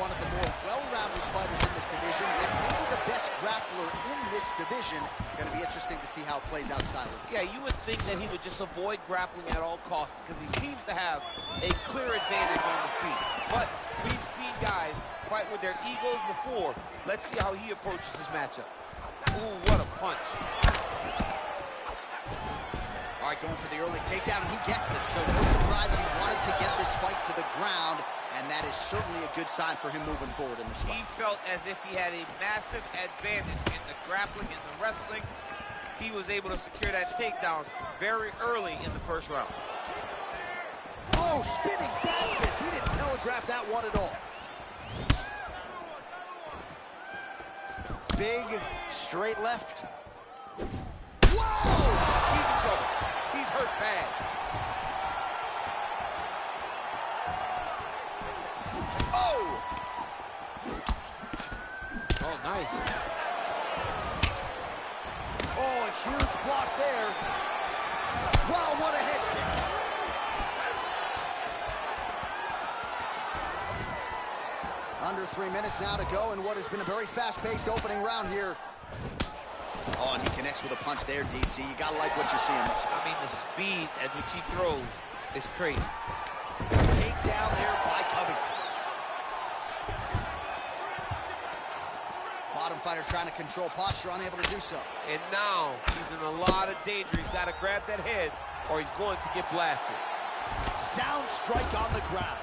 one of the more well-rounded fighters in this division, and maybe the best grappler in this division. Going to be interesting to see how it plays out stylistically. Yeah, you would think that he would just avoid grappling at all costs because he seems to have a clear advantage on the feet. But we've seen guys fight with their egos before. Let's see how he approaches this matchup. Ooh, what a punch. All right, going for the early takedown, and he gets it. So no surprise he wanted to get this fight to the ground, and that is certainly a good sign for him moving forward in this fight. He felt as if he had a massive advantage in the grappling, in the wrestling. He was able to secure that takedown very early in the first round. Oh, spinning back fist. He didn't telegraph that one at all. Big, straight left. Whoa! He's in trouble. He's hurt bad. Oh! Oh, nice. Oh, a huge block there. Wow, what a head kick. Under 3 minutes now to go in what has been a very fast-paced opening round here. Oh, and he connects with a punch there, DC. You gotta like what you're seeing this one. I mean, the speed at which he throws is crazy. Take down there by Covington. Bottom fighter trying to control posture, unable to do so. And now he's in a lot of danger. He's got to grab that head or he's going to get blasted. Sound strike on the ground.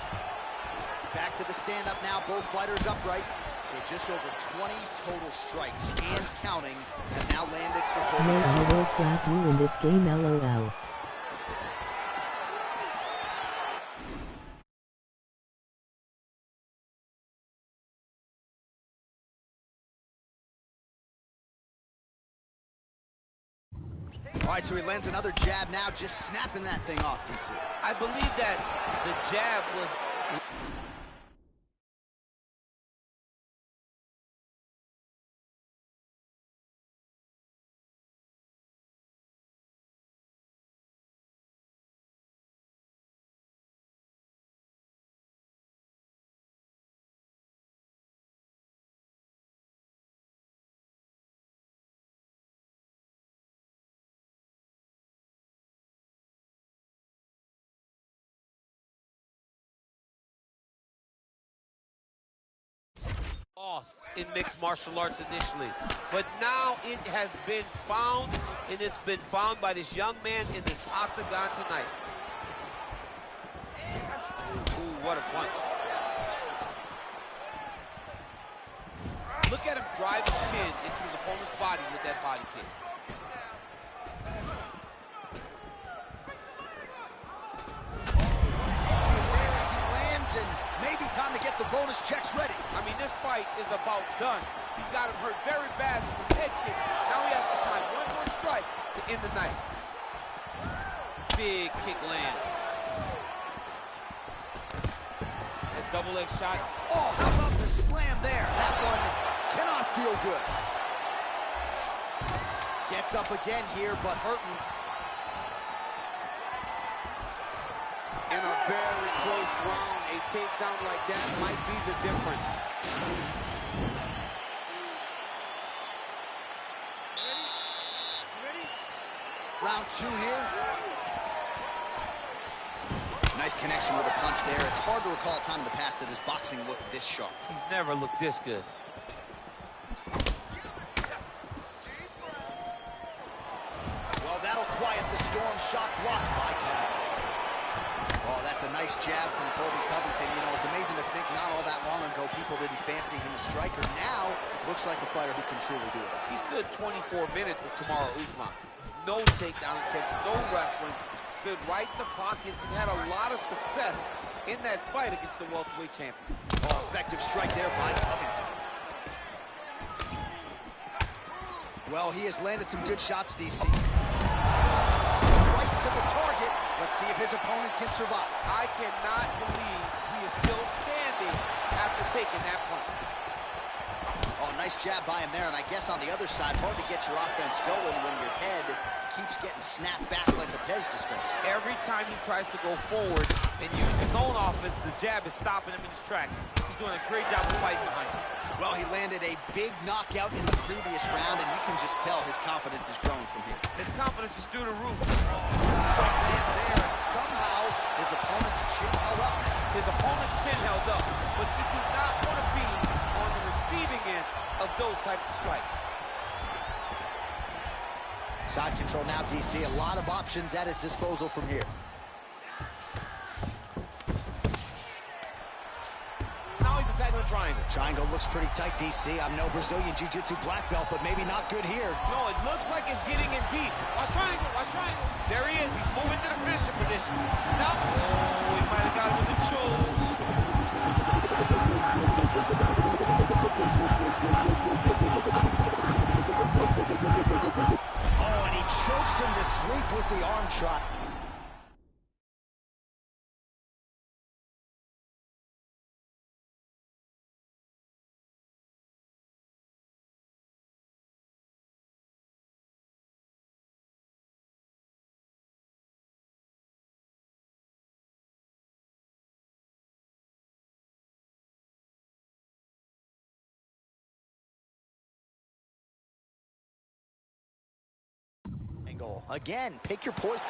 Back to the stand-up now, both fighters upright. So just over 20 total strikes and counting have now landed for Colby. No, I will clap you in this game, LOL. All right, so he lands another jab now, just snapping that thing off, DC. I believe that the jab was... lost in mixed martial arts initially, but now it has been found, and it's been found by this young man in this octagon tonight. Ooh, what a punch. Look at him drive his shin into his opponent's body with that body kick. And maybe time to get the bonus checks ready. I mean, this fight is about done. He's got him hurt very bad with his head kick. Now he has to find one more strike to end the night. Big kick lands. Nice double leg shot. Oh, how about the slam there? That one cannot feel good. Gets up again here, but hurting. In a very close round, a takedown like that might be the difference. Ready? Round two here. Nice connection with a punch there. It's hard to recall a time in the past that his boxing looked this sharp. He's never looked this good. Well, that'll quiet the storm. Shot blocked by Covington. Oh, that's a nice jab from Colby Covington. You know, it's amazing to think not all that long ago people didn't fancy him as a striker. Now, looks like a fighter who can truly do it. He stood 24 minutes with Kamaru Usman. No takedown attempts, no wrestling. Stood right in the pocket and had a lot of success in that fight against the welterweight champion. Oh, effective strike there by Covington. Well, he has landed some good shots, DC. Right to the target. Let's see if his opponent can survive. I cannot believe he is still standing after taking that punch. Oh, nice jab by him there, and I guess on the other side, hard to get your offense going when your head keeps getting snapped back like a Pez dispenser. Every time he tries to go forward and use his own offense, the jab is stopping him in his tracks. He's doing a great job of fighting behind him. Well, he landed a big knockout in the previous round, and you can just tell his confidence is growing from here. His confidence is through the roof. Strike lands there, and somehow his opponent's chin held up. His opponent's chin held up, but you do not want to be on the receiving end of those types of strikes. Side control now, DC. A lot of options at his disposal from here. Now he's attacking the triangle. Triangle looks pretty tight, DC. I'm no Brazilian Jiu-Jitsu black belt, but maybe not good here. No, it looks like it's getting in deep. Watch triangle, watch triangle. There he is. He's moving to the finishing position. Now, oh, he might have got him with the choke. Oh, and he chokes him to sleep with the arm trot. Again, pick your poison.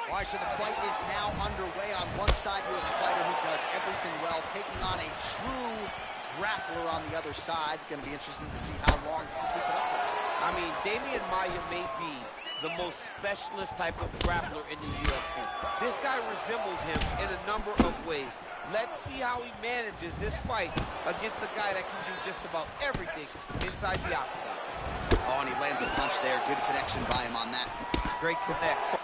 All right, so the fight is now underway. On one side, you have a fighter who does everything well, taking on a true grappler on the other side. Going to be interesting to see how long he can keep it up with. I mean, Damian Maia may be the most specialist type of grappler in the UFC. This guy resembles him in a number of ways. Let's see how he manages this fight against a guy that can do just about everything inside the octagon. Oh, and he lands a punch there. Good connection by him on that. Great connect.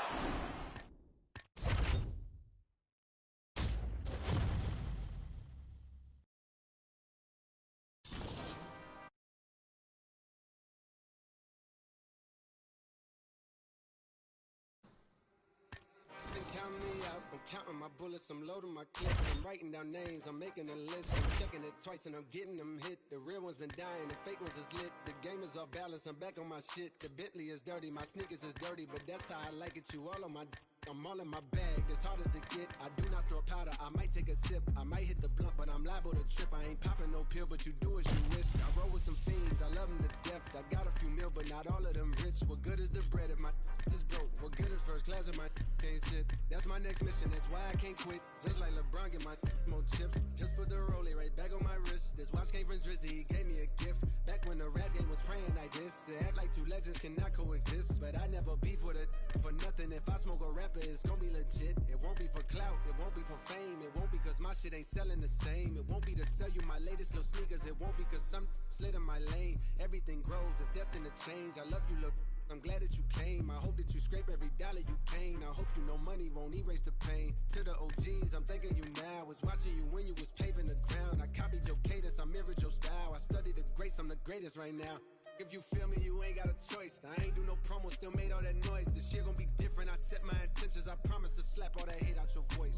Counting my bullets, I'm loading my clips, I'm writing down names, I'm making a list, I'm checking it twice and I'm getting them hit. The real one's been dying, the fake ones is lit. The game is off balance, I'm back on my shit. The Bentley is dirty, my sneakers is dirty, but that's how I like it. You all on my I'm all in my bag, as hard as it get. I do not snort powder, I might take a sip, I might hit the blunt, but I'm liable to trip. I ain't popping no pill, but you do as you wish. I roll with some fiends, I love them to death. I got a few mil, but not all of them rich. What good is the bread if my is broke? What good is first class if my ain't shit? That's my next mission, that's why I can't quit. Just like LeBron, get my more chips. Just put the rollie right back on my wrist. This watch came from Drizzy, he gave me a gift. Back when the rap game was praying like this. To act like two legends cannot coexist. But I never beef with it for nothing. If I smoke a rapper, it's gonna be legit. It won't be for clout, it won't be for fame. It won't be cause my shit ain't selling the same. It won't be to sell you my latest little sneakers. It won't be cause some slid in my lane. Everything grows, it's destined to change. I love you, look, I'm glad that you came. I hope that you scrape every dollar you can. I hope you know money won't erase the pain. To the OGs, I'm thanking you now. Was watching you when you was paving the ground. I copied your cadence, I mirrored your style. I studied the greats, I'm the greatest right now. If you feel me, you ain't got a choice. I ain't do no promo, still made all that noise. This shit gon' be different, I set my intentions. I promise to slap all that hate out your voice.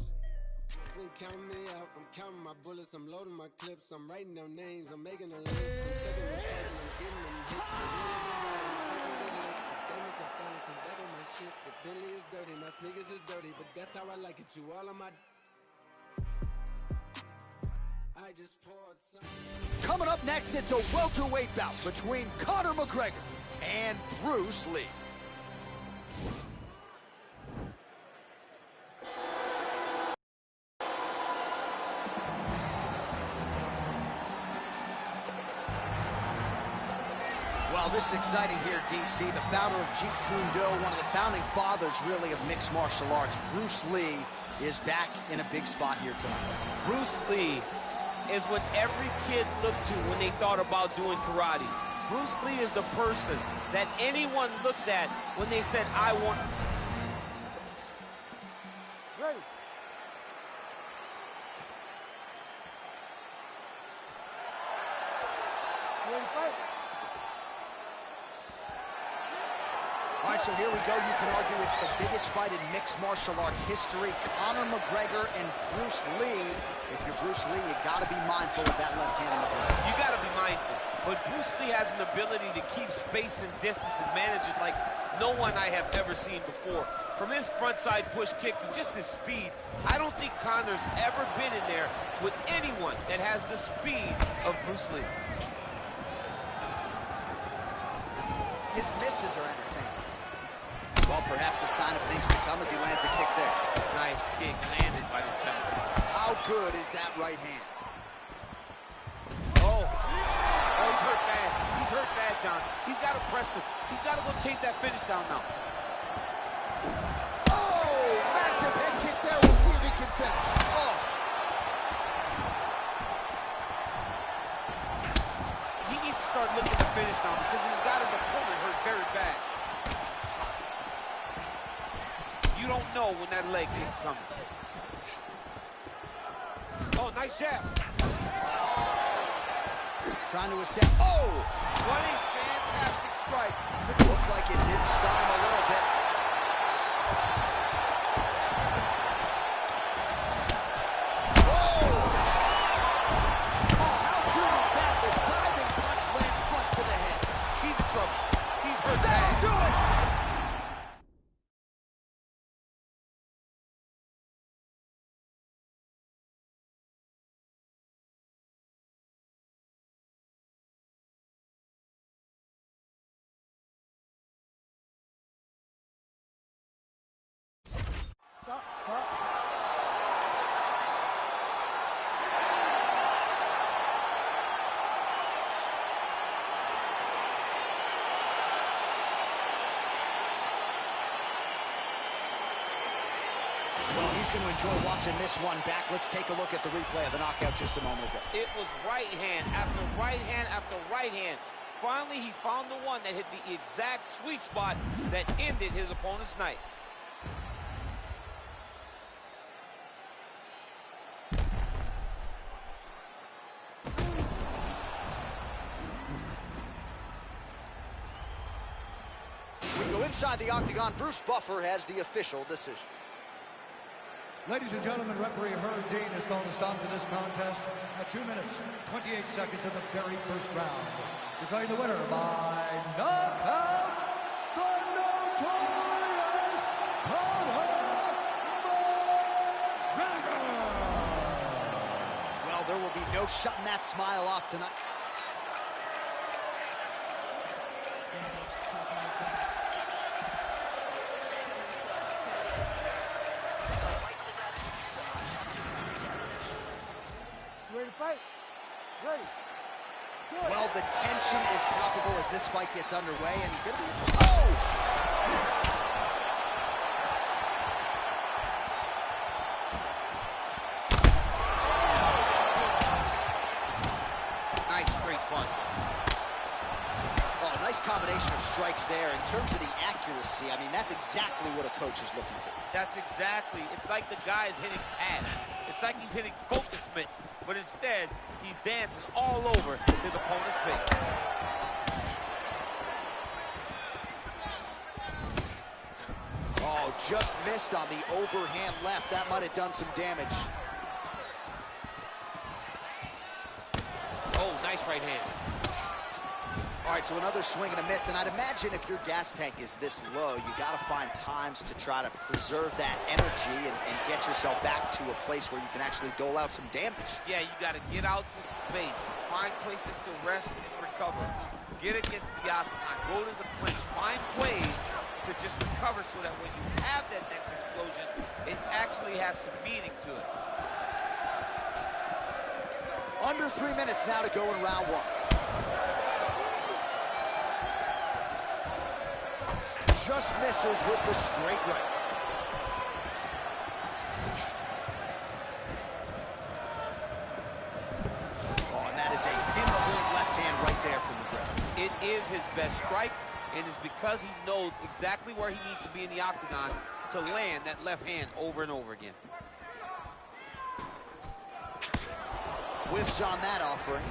Been counting me out, I'm counting my bullets, I'm loading my clips, I'm writing down names, I'm making a list, I'm taking the shots and I'm getting them hits. I'm back on my shit. The Bentley is dirty, my sneakers is dirty, but that's how I like it. You all on my. I just poured some. Coming up next, it's a welterweight bout between Conor McGregor and Bruce Lee. Well, this is exciting here, DC. The founder of Jeet Kune Do, one of the founding fathers, really, of mixed martial arts, Bruce Lee, is back in a big spot here tonight. Bruce Lee is what every kid looked to when they thought about doing karate. Bruce Lee is the person that anyone looked at when they said, I want... Ready. Ready to fight? All right, so here we go. You can argue it's the biggest fight in mixed martial arts history. Conor McGregor and Bruce Lee. If you're Bruce Lee, you got to be mindful of that left hand in the blade. You got to be mindful. But Bruce Lee has an ability to keep space and distance and manage it like no one I have ever seen before. From his frontside push kick to just his speed, I don't think Conor's ever been in there with anyone that has the speed of Bruce Lee. His misses are entertaining. Well, perhaps a sign of things to come as he lands a kick there. Nice kick landed by the penalty. How good is that right hand? Oh, he's hurt bad. He's hurt bad, John. He's got to press him. He's got to go chase that finish down now. Oh, massive head kick there. We'll see if he can finish. Oh. He needs to start looking to finish now because he's got his opponent hurt very bad. You don't know when that leg kick's coming. Oh, nice jab. Trying to establish. Oh! What a fantastic strike. Looked like it did stun him a little bit. Oh! Oh, how good is that? The diving punch lands flush to the head. He's in trouble. He's hurt bad. That'll do it! Well, he's going to enjoy watching this one back. Let's take a look at the replay of the knockout just a moment ago. It was right hand after right hand after right hand. Finally, he found the one that hit the exact sweet spot that ended his opponent's night. We go inside the octagon. Bruce Buffer has the official decision. Ladies and gentlemen, referee Herb Dean has called a stop to this contest at 2 minutes, 28 seconds of the very first round. Declaring the winner by knockout, the notorious Conor McGregor. Well, there will be no shutting that smile off tonight. Ready to fight? Ready. Good. Well, the tension is palpable as this fight gets underway, and it's going to be interesting. Oh! Nice straight punch. Oh, nice combination of strikes there. In terms of the accuracy, I mean, that's exactly what a coach is looking for. That's exactly. It's like the guy is hitting pads. It's like he's hitting focus mitts, but instead, he's dancing all over his opponent's face. Oh, just missed on the overhand left. That might have done some damage. Oh, nice right hand. All right, so another swing and a miss, and I'd imagine if your gas tank is this low, you got to find times to try to preserve that energy and get yourself back to a place where you can actually dole out some damage. Yeah, you got to get out to space, find places to rest and recover, get against the octagon, go to the clinch, find ways to just recover so that when you have that next explosion, it actually has some meaning to it. Under 3 minutes now to go in round one. just misses with the straight right. Oh, and that is a pinpoint left hand right there from McGregor. It is his best strike, and it's because he knows exactly where he needs to be in the octagon to land that left hand over and over again. Whiffs on that offering.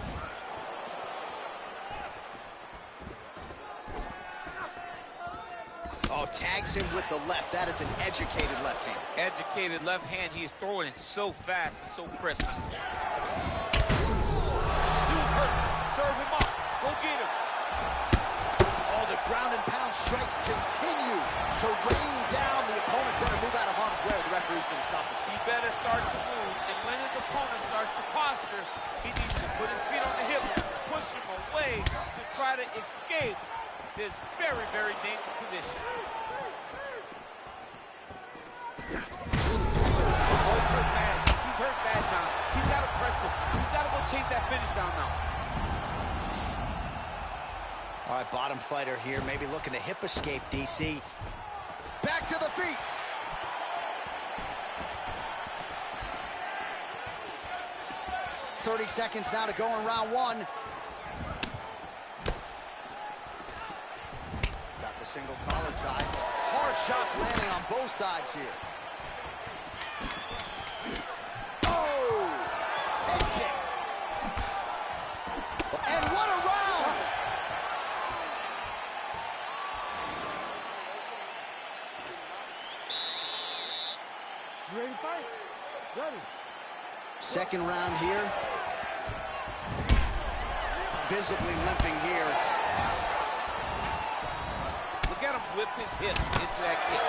Oh, tags him with the left. That is an educated left hand. Educated left hand. He is throwing it so fast and so crisp. Dude's hurt. Serve him up. Go get him. Oh, the ground and pound strikes continue to rain down. The opponent better move out of harm's way. The referee's going to stop this. He better start to move, and when his opponent starts to posture, he needs to put his feet on the hip, push him away to try to escape this very, very dangerous position. Oh, he's hurt bad. He's hurt bad, John. He's got to press him. He's got to go chase that finish down now. All right, bottom fighter here, maybe looking to hip escape, DC. Back to the feet. "30 seconds now to go in round one. Got the single collar tie. Hard shots landing on both sides here. Oh! Head kick. And what a round! You ready to fight? Ready. Second round here. Visibly limping here. Look at him whip his hips into that kick.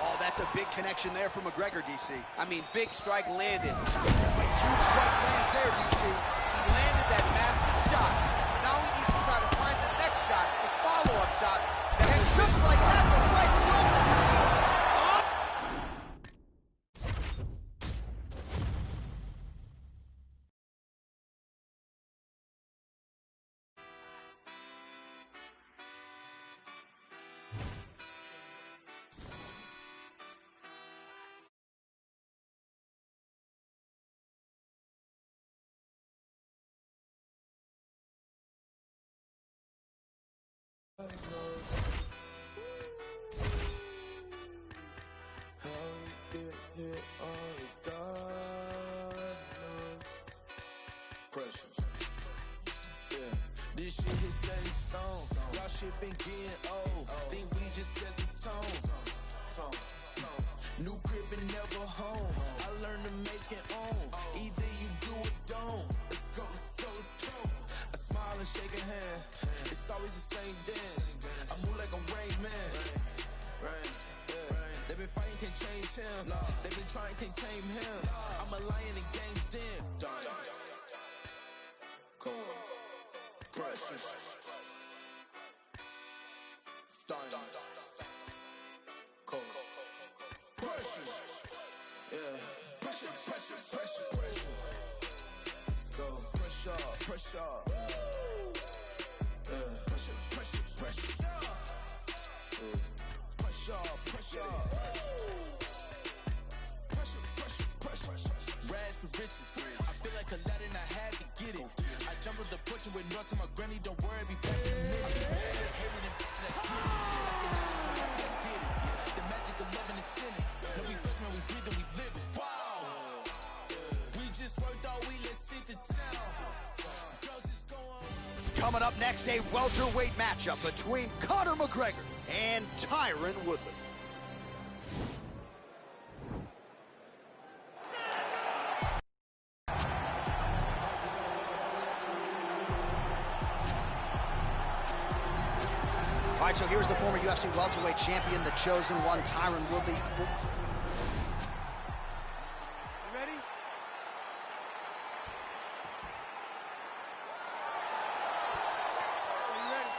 Oh, that's a big connection there for McGregor, DC. I mean, big strike landed. Huge strike lands there, DC. He landed that massive shot. Now he needs to try to find the next shot, the follow-up shot. And just like that, the fight is over. This shit hit set in stone. Y'all shit been getting old. Think we just set the tone. New crib and never home. I learned to make it own. Either you do or don't. Let's go, let's go, let's go. I smile and shake a hand. It's always the same dance. I move like a Rain Man. They been fighting, can't change him. They been trying, can't tame him. I'm a lion in game's den. Diamonds. Cold. Pressure. Diamonds. Cold. Pressure. Yeah. Pressure, pressure, pressure, pressure. Let's go. Pressure, pressure. Yeah. Pressure, pressure, pressure. Pressure, pressure. Pressure, pressure, pressure. Rags to riches. I feel like Aladdin, I had to get it. I jumped with the porch and went north to my granny. Don't worry, be back in a minute. Hating and that did it. The magic of loving is sinning. No, we first, man, we breathing, we living. Wow. We just worked all week, let's see the town. Girls is going. Coming up next, a welterweight matchup between Conor McGregor and Tyron Woodley. All right, so here's the former UFC welterweight champion, the chosen one, Tyron Woodley. You ready? Are you ready?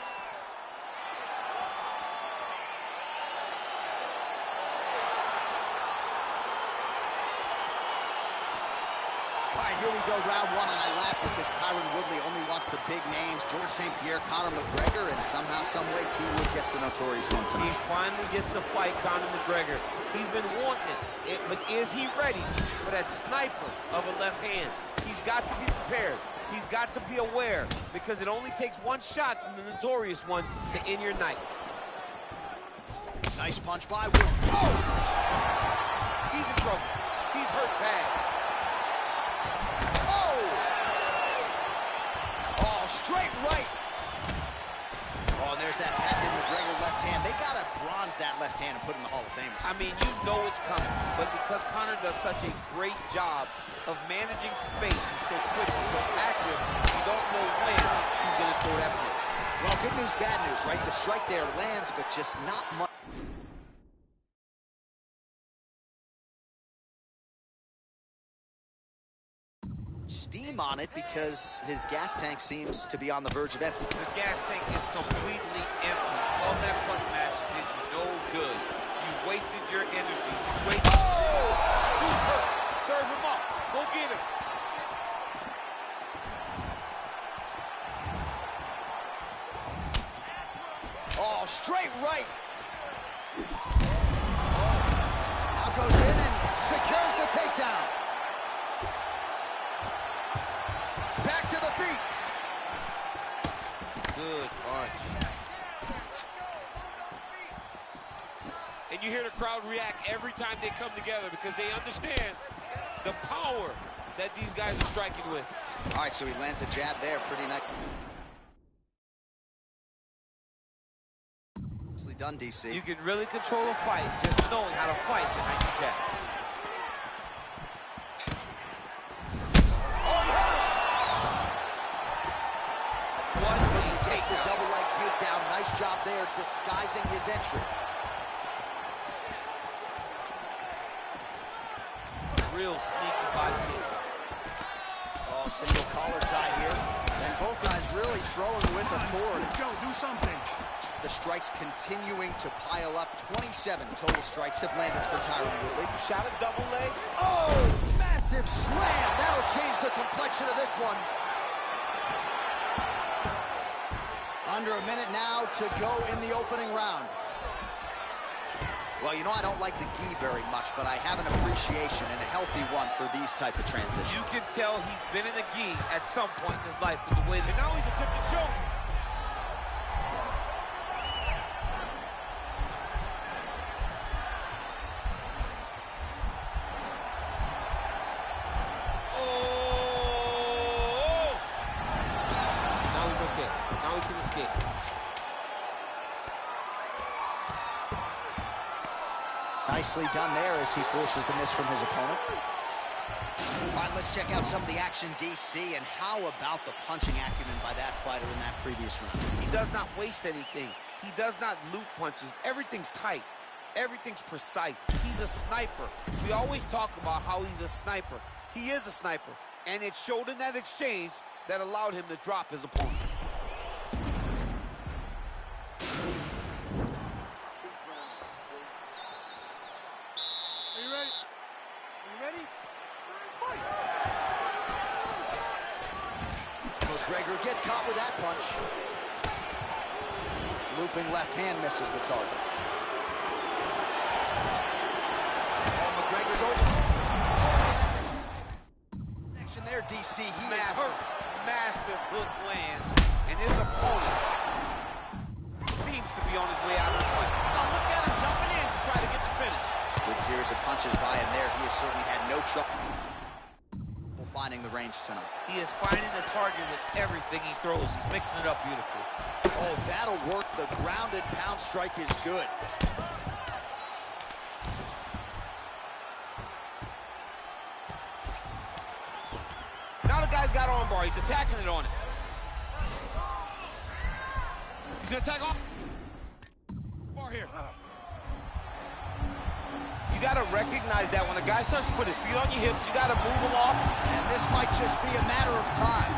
All right, here we go, round one, and I laugh because Tyron Woodley only wants the big names. George St. Pierre, Conor McGregor, and somehow, someway, T. Wood gets the notorious one tonight. He finally gets to fight Conor McGregor. He's been wanting it, but is he ready for that sniper of a left hand? He's got to be prepared. He's got to be aware, because it only takes one shot from the notorious one to end your night. Nice punch by Wood. Oh! He's in trouble. He's hurt bad. Oh! Oh, straight right. Oh, and there's that patented McGregor left hand. They got to bronze that left hand and put in the Hall of Fame. I mean, you know it's coming, but because Conor does such a great job of managing space, he's so quick, he's so active, you don't know when he's going to throw that punch. Well, good news, bad news, right? The strike there lands, but just not much. Steam on it because his gas tank seems to be on the verge of empty. His gas tank is completely empty. All that punch mash did you no good. You wasted your energy. You wasted. Oh! Who's hurt? Serve him up. Go get him. Oh, straight right. Now goes in and secures the takedown. Back to the feet. Good punch. And you hear the crowd react every time they come together because they understand the power that these guys are striking with. All right, so he lands a jab there. Pretty nice. Nicely done, DC. You can really control a fight just knowing how to fight behind your jab. He gets the double leg takedown. Nice job there disguising his entry. Real sneaky body kick. Oh, single collar tie here. And both guys really throwing with authority. Let's go, do something. The strikes continuing to pile up. 27 total strikes have landed for Tyron Woodley. Shot a double leg. Oh, massive slam. That'll change the complexion of this one. Under a minute now to go in the opening round. Well, you know, I don't like the gi very much, but I have an appreciation and a healthy one for these type of transitions. You can tell he's been in a gi at some point in his life with the way that now he's attempting to choke. Oh! Now he's okay. Now he can escape. Nicely done there as he forces the miss from his opponent. All right, let's check out some of the action, DC, and how about the punching acumen by that fighter in that previous round? He does not waste anything. He does not loop punches. Everything's tight. Everything's precise. He's a sniper. We always talk about how he's a sniper. He is a sniper, and it showed in that exchange that allowed him to drop his opponent. McGregor gets caught with that punch. Looping left hand misses the target. Oh, McGregor's over. Connection there, DC. He is hurt. Massive hook lands, and his opponent seems to be on his way out of the fight. Now look at him jumping in to try to get the finish. Good series of punches by him there. He has certainly had no trouble finding the range tonight. He is finding the target with everything he throws. He's mixing it up beautifully. Oh, that'll work. The grounded pound strike is good. Now the guy's got armbar. He's attacking it on it. He's gonna attack on bar here. You gotta recognize that when a guy starts to put his feet on your hips, you gotta move him off. And this might just be a matter of time.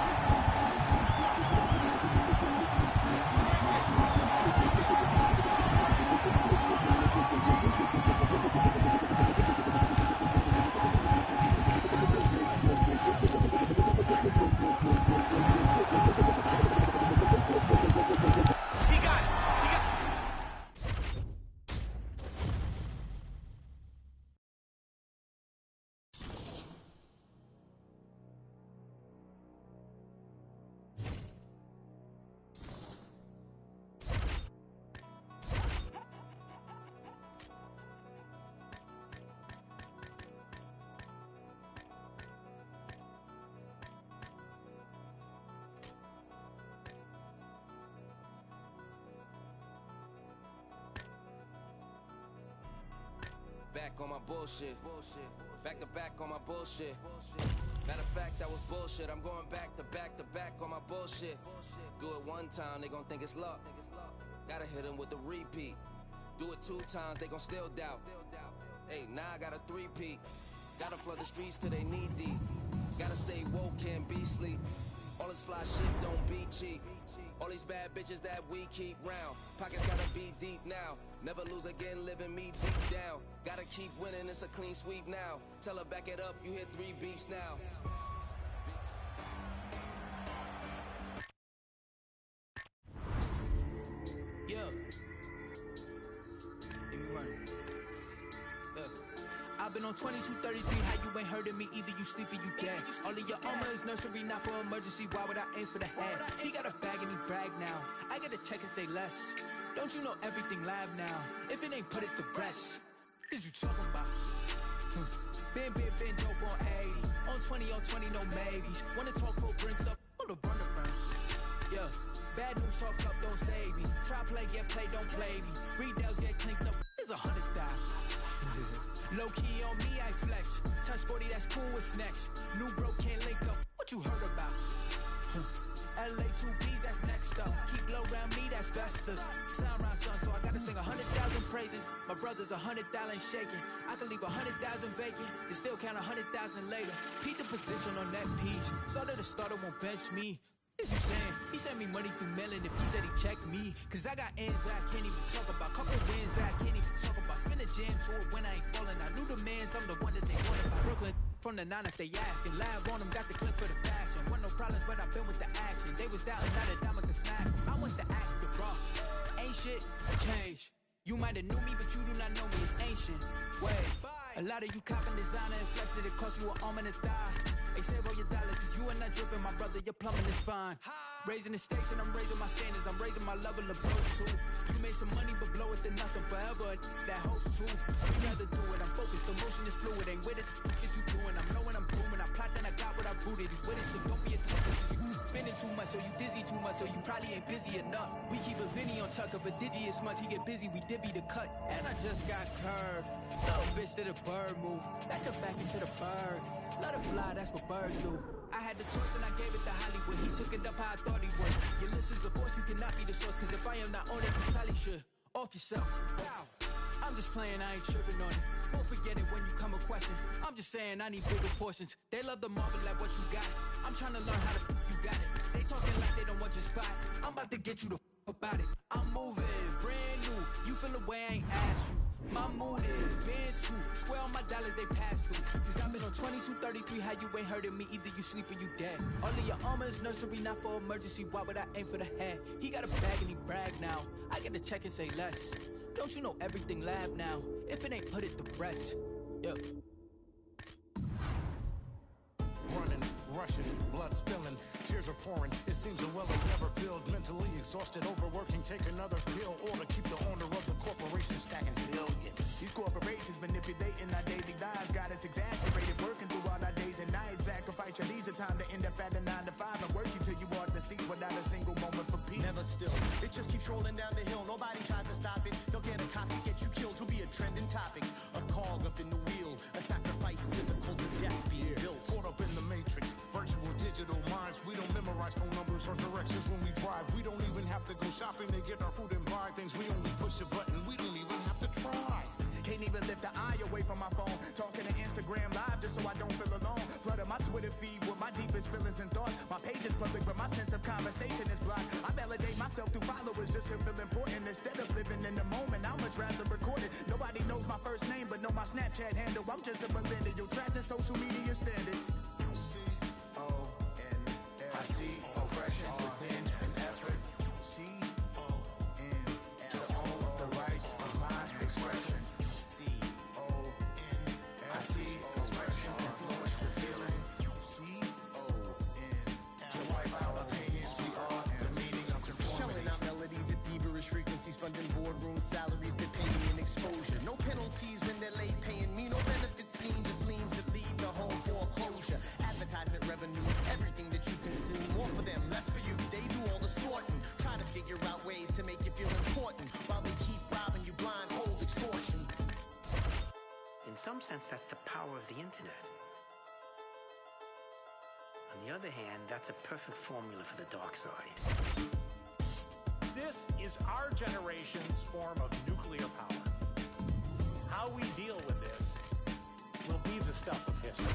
back on my bullshit. Back to back on my bullshit. Matter of fact, that was bullshit. I'm going back to back to back on my bullshit. Do it one time, they gon' think it's luck. Gotta hit them with the repeat. Do it 2 times, they gon' still doubt. Hey, now I got a 3-peat. Gotta flood the streets till they knee deep. Gotta stay woke, can't be sleep. All this fly shit don't be cheap. All these bad bitches that we keep round. Pockets gotta be deep now. Never lose again, living me deep down. Gotta keep winning, it's a clean sweep now. Tell her back it up, you hit 3 beeps now. Yeah. Give me one. I've been on 2233, how you ain't heard of me either, you sleep or you dead. All of your armor is nursery, not for emergency, why would I aim for the head? He got a bag and he brag now, I gotta check and say less. Don't you know everything live now, if it ain't put it to rest. What is you talking about? Been dope on 80, on 20, no maybes. Wanna talk for brinks up, on the run around. Yeah, bad news talk up, don't save me. Try play, get play, don't play me. Redells get clinked up, it's 100,000. Low key on me, I flex. Touch 40, that's cool, what's next? New bro can't link up, what you heard about? LA 2Bs, that's next up. Keep low around me, that's besters. Sound round son, so I gotta sing 100,000 praises. My brother's 100,000 shaking. I can leave 100,000 vacant and still count 100,000 later. Peep the position on that peach. Starter to starter won't bench me. What is you saying? He sent me money through mailing if he said he checked me. Cause I got ends that I can't even talk about. Couple wins that I can't even talk about. Spin a jam tour when I ain't falling. I knew the mans, I'm the one that they wanted by Brooklyn. From the 9 if they asking. Lab on them, got the clip for the fashion. Want no problems, but I've been with the action. They was doubting, now that diamond can smack. I want the act, the Ross. Ain't shit, change. You might have knew me, but you do not know me, it's ancient. Wait, a lot of you copping designer and flexing, it cost you an arm and a thigh. They say roll your dollars, cause you are not dripping, my brother, you're plumbing is fine. Raising the stakes and I'm raising my standards, I'm raising my level of blow too. You made some money, but blow it to nothing forever, that hopes too. We rather do it, I'm focused, the motion is fluid, ain't with it, is you doing? I'm knowing I'm booming, I plot then I got what I booted, you with it, so don't be a dick, cause you spending too much, so you dizzy too much, so you probably ain't busy enough. We keep a Vinny on tuck, if a digi is smudge, he get busy, we divvy the cut. And I just got curved, little bitch did a bird move, back up back into the bird. Let her fly, that's what birds do. I had the choice and I gave it to Hollywood. He took it up how I thought he would. Your listen's a force, you cannot be the source. Cause if I am not on it, you probably should. Off yourself. Wow. I'm just playing, I ain't tripping on it. Won't forget it when you come a question. I'm just saying I need bigger portions. They love the marvel at what you got. I'm trying to learn how to you got it. They talking like they don't want your spot. I'm about to get you the about it. I'm moving, brand new. You feel the way I ain't asked you. My mood is been true. Square on my dollars, they pass through. Cause I've been on 2233, how you ain't heard of me, either you sleep or you dead. All of your armor is nursery, not for emergency. Why would I aim for the head? He got a bag and he brag now. I get to check and say less. Don't you know everything lab now? If it ain't put it to rest. Yep. Running, rushing, blood spilling, tears are pouring. It seems the well is never filled. Mentally exhausted, overworking, take another pill, or to keep the owner of the corporation stacking billions. These corporations manipulating our daily lives, got us exasperated, working through all our days and nights. Sacrifice your leisure time to end up at a 9 to 5 and working till you want to see without a single moment for peace. Never still, it just keeps rolling down the hill. Nobody tries to stop it. They'll get a copy, get you killed. You'll be a trending topic, a cog up in the wheel, a sacrifice to the cult of death being built. Caught up in the matrix, virtual digital minds. We don't memorize phone numbers or directions when we drive. We don't even have to go shopping to get our food and buy things. We only push a button. We don't even have to try. Can't even lift the eye away from my phone. Talking to Instagram live just so I don't feel alone. Flooding my Twitter feed with my deepest feelings and thoughts. My page is public, but my sense of conversation is blocked. I validate myself through followers just to feel important. Instead of living in the moment, I'd much rather record it. Nobody knows my first name, but know my Snapchat handle. I'm just a millennial, trapped in social media standards. C-O-N-F. I see oppression within an effort. C-O-N to own the rights of my expression. I see oppression influence the feeling. C-O-N to wipe out opinions. We are the meaning of conformity. Shelling out melodies at feverish frequencies, funding boardroom salaries that pay me in exposure. No penalties when they're late paying me. No benefits seen, just liens that lead to home foreclosure. Advertisement revenue, everything that you consume. More for them, less for you. They do all the sorting. Try to figure out ways to make you feel important while they keep robbing you blind, cold extortion. In some sense, that's the power of the internet. On the other hand, that's a perfect formula for the dark side. This is our generation's form of nuclear power. How we deal with this will be the stuff of history.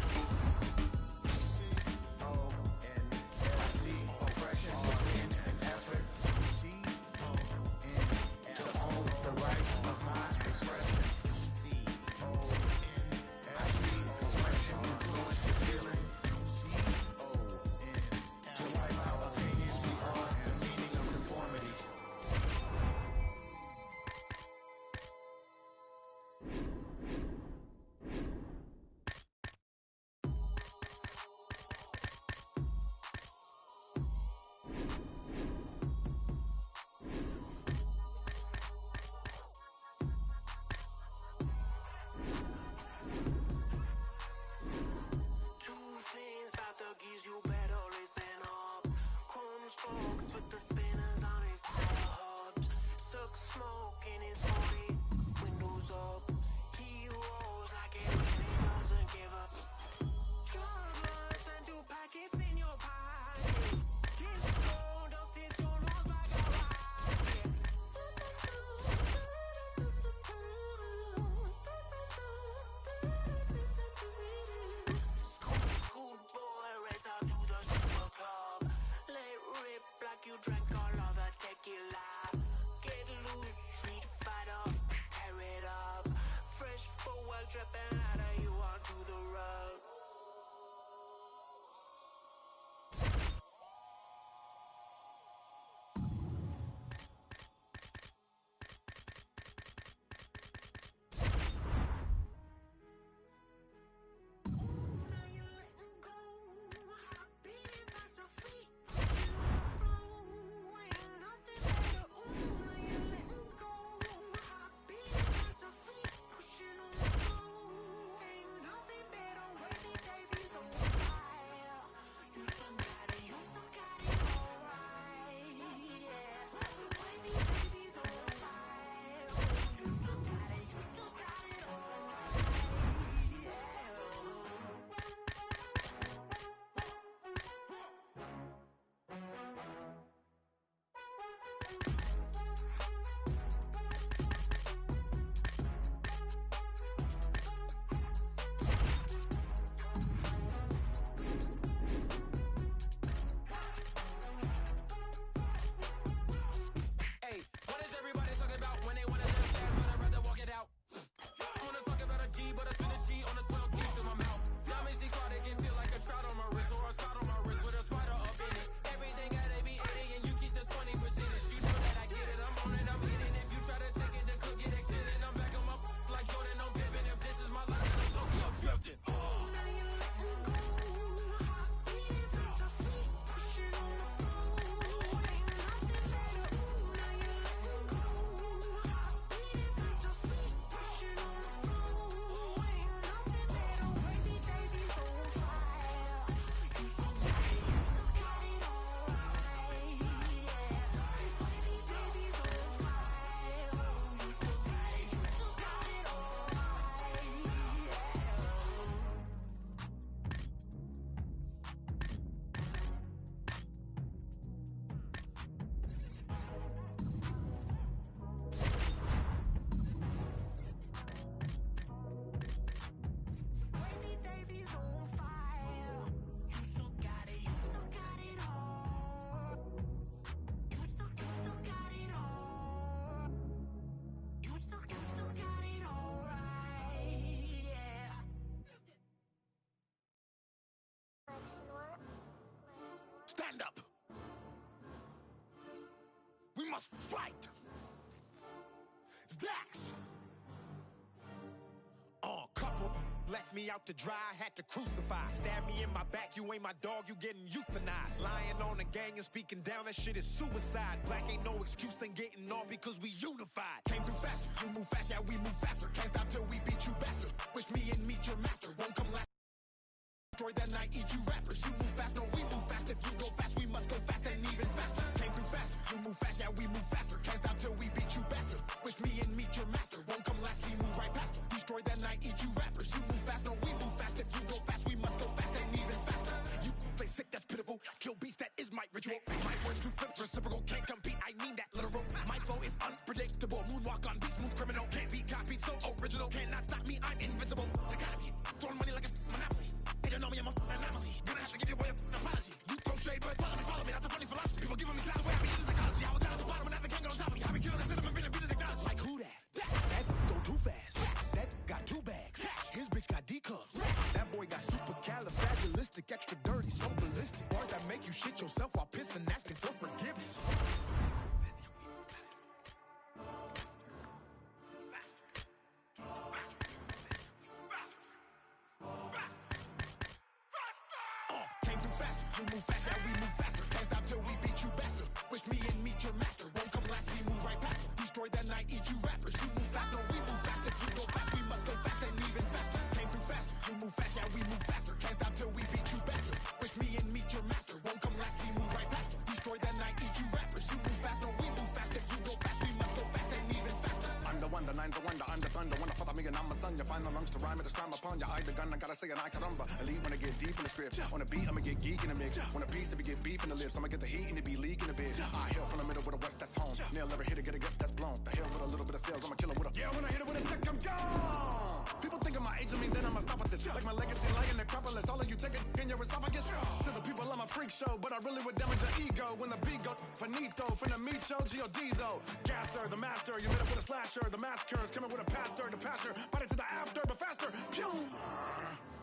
Stand up. We must fight. Stacks. Couple left me out to dry, had to crucify. Stab me in my back, you ain't my dog, you getting euthanized. Lying on a gang and speaking down, that shit is suicide. Black ain't no excuse, ain't getting off because we unified. Came through faster, you move fast, yeah we move faster. Can't stop till we beat you bastards. Wish me and meet your master, won't come last. Destroy that night, eat you rappers. You move fast, no we move fast. If you go fast, we must go fast and even faster. Came through faster, you move fast, yeah we move faster. Can't stop till we beat you bastards. Wish me and meet your master, won't come last, we move right past. Destroy that night, eat you rappers. mutual. My words too flip, reciprocal, can't compete, I mean that literal. My flow is unpredictable, moonwalk on beat, smooth criminal. Can't be copied, so original, cannot stop me, I'm invisible. The economy, throwing money like a monopoly. They don't know me, I'm an anomaly. Gonna have to give your boy an apology. You throw shade, but follow me, that's a funny philosophy. People giving me clout, the way I be using psychology. I was down at the bottom and now they can't get on top of me. I be killing the system and been a technology. Like who that? That go too fast. That got 2 bags. His bitch got D cups. That boy got supercalifragilistic, extra dirty, so ballistic. Bars that make you shit yourself while pissing, asking for forgiveness. Came through faster, you move faster, we move faster. Hands down till we beat you bastard. Wish me and meet your master. Won't come last, we move right past. Destroy that night, eat you rappers. You move fast, no, we move fast. If you go fast, we must go fast and even faster. Came through faster, you move fast, yeah, we move faster. Hands down till we beat you bastard. Wish me and meet your master. Won't come last, we move right past. Destroy that night, eat you rappers. You move fast, no, we move fast. If you go fast, we must go fast and even faster. I'm the one, the nine's the wonder, I'm the thunder. When I fuck me and I'm a son, you find the lungs to rhyme it, just crime upon you. I the gun, I gotta say an I caramba. Elite when I get deep in the script. On the beat, I'ma get geek in the mix. On a piece to be get beef in the lips, I'ma get the heat and it be leaking a bit. I hail from the middle with a west, that's home. Nail ever hit it, get a guess, that's blown. The hell with a little bit of sales, I'ma kill it with a yeah. When I hit it with a tech, I'm gone. People think of my age, I mean then I'ma stop with this. Like my legacy lying in the Acropolis. All of you take it in your esophagus. To the people, I'm a freak show, but I really would damage your ego. When the beat go finito, from the meat show, G.O.D. though. Gasser, the master, you met up with a slasher. The massacre is coming with a pastor, the pasture. Fight it to the after, but faster. Pew!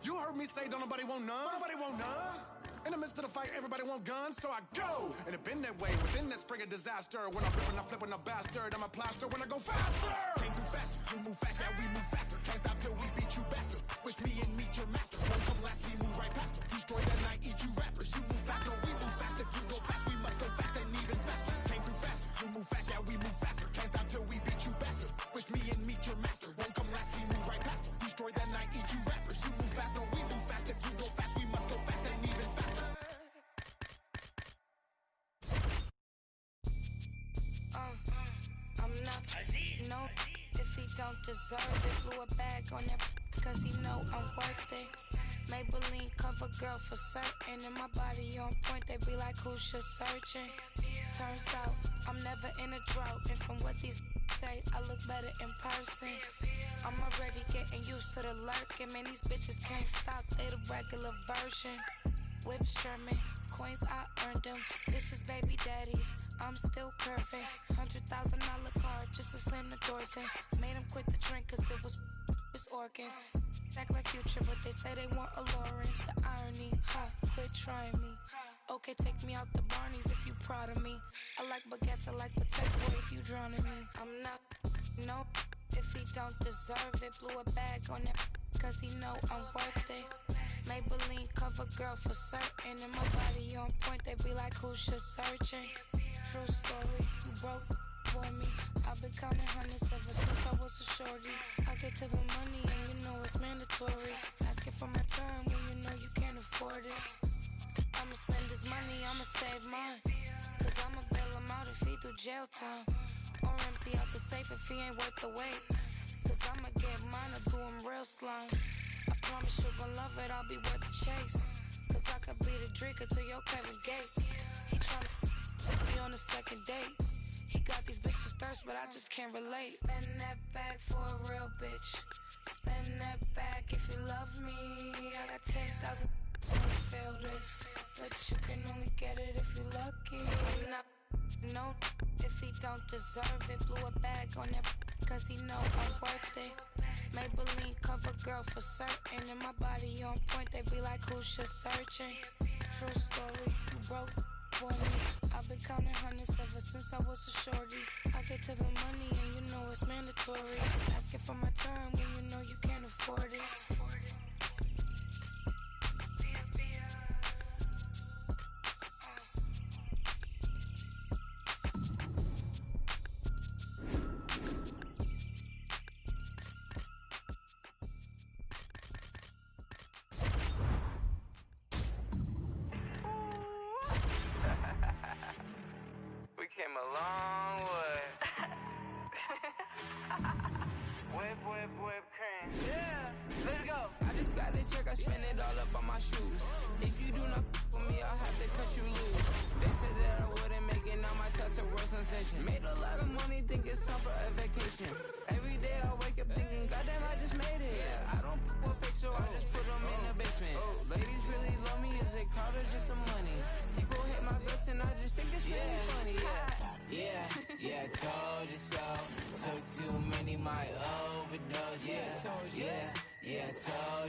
You heard me say, don't nobody want none. Nobody want none. In the midst of the fight, everybody want guns, so I go. And it been that way within that spring of disaster. When I'm ripping, I'm flipping a bastard. I'm a plaster when I go faster. Came through faster, you move fast, yeah, we move faster. Hands down till we beat you bastard. Wish me and meet your master. Won't come last, we move right past. Destroy that night, eat you rappers. You move fast, no, we move fast. If you go fast, we must go fast and even faster. Came through faster, you move fast, yeah, we move faster. Hands down till we beat you bastard. Wish me and meet your master. Won't come last, we move right past. Destroy that night, eat you rappers. You move fast, no, we move fast. If you go fast, we must go fast and even faster. I'm not, no, if he don't deserve it. Blew a bag on that cause he know I'm worth it. Maybelline cover girl for certain. And my body on point, they be like, who's just searching? Turns out, I'm never in a drought. And from what these say, I look better in person. I'm already getting used to the lurking. Man, these bitches can't stop, they the regular version. Whips German, coins I earned them. Vicious baby daddies, I'm still curving. $100,000 card just to slam the doors in. Made him quit the drink cause it was his organs. Act like Future but they say they want alluring. The irony, quit trying me. Okay, take me out the Barneys if you proud of me. I like baguettes, I like potatoes, boy if you drowning me. I'm not, no, if he don't deserve it. Blew a bag on that cause he know I'm worth it. Maybelline cover girl for certain. And my body on point, they be like, who's just searching? True story, you broke for me. I've been counting hundreds ever since I was a shorty. I get to the money and you know it's mandatory. Asking for my time when you know you can't afford it. I'ma spend this money, I'ma save mine. Cause I'ma bail him out if he do jail time. Or empty out the safe if he ain't worth the wait. Cause I'ma get mine or do him real slime. I promise you gon' love it, I'll be worth the chase. Cause I could be the drinker to your Kevin Gates. He tryna be on the second date. He got these bitches thirst, but I just can't relate. Spend that bag for a real bitch. Spend that bag if you love me. I got 10,000 to feel this, but you can only get it if you're lucky. I'm not, no, if he don't deserve it. Blew a bag on that cause he know I'm worth it. Maybelline cover girl for certain. And my body on point, they be like, who's just searching? True story, you broke for me. I've been counting hundreds ever since I was a shorty. I get to the money and you know it's mandatory. Asking for my time when you know you can't afford it. Came a long way. whip, cream. Yeah, let's go. I just got the check, I spend it all up on my shoes. If you do not with me, I'll have to cut you loose. They said that I wouldn't make it, now my touch a world sensation. Made a lot of money, think it's time for a vacation. Every day I wake up thinking, goddamn, I just made it. Yeah, I don't with fake, so I just put them in the basement. Ladies really love me, is it crowd or just some money? People hate my guts and I just think it's really funny. Yeah, told you so. Took too many, my overdose. Told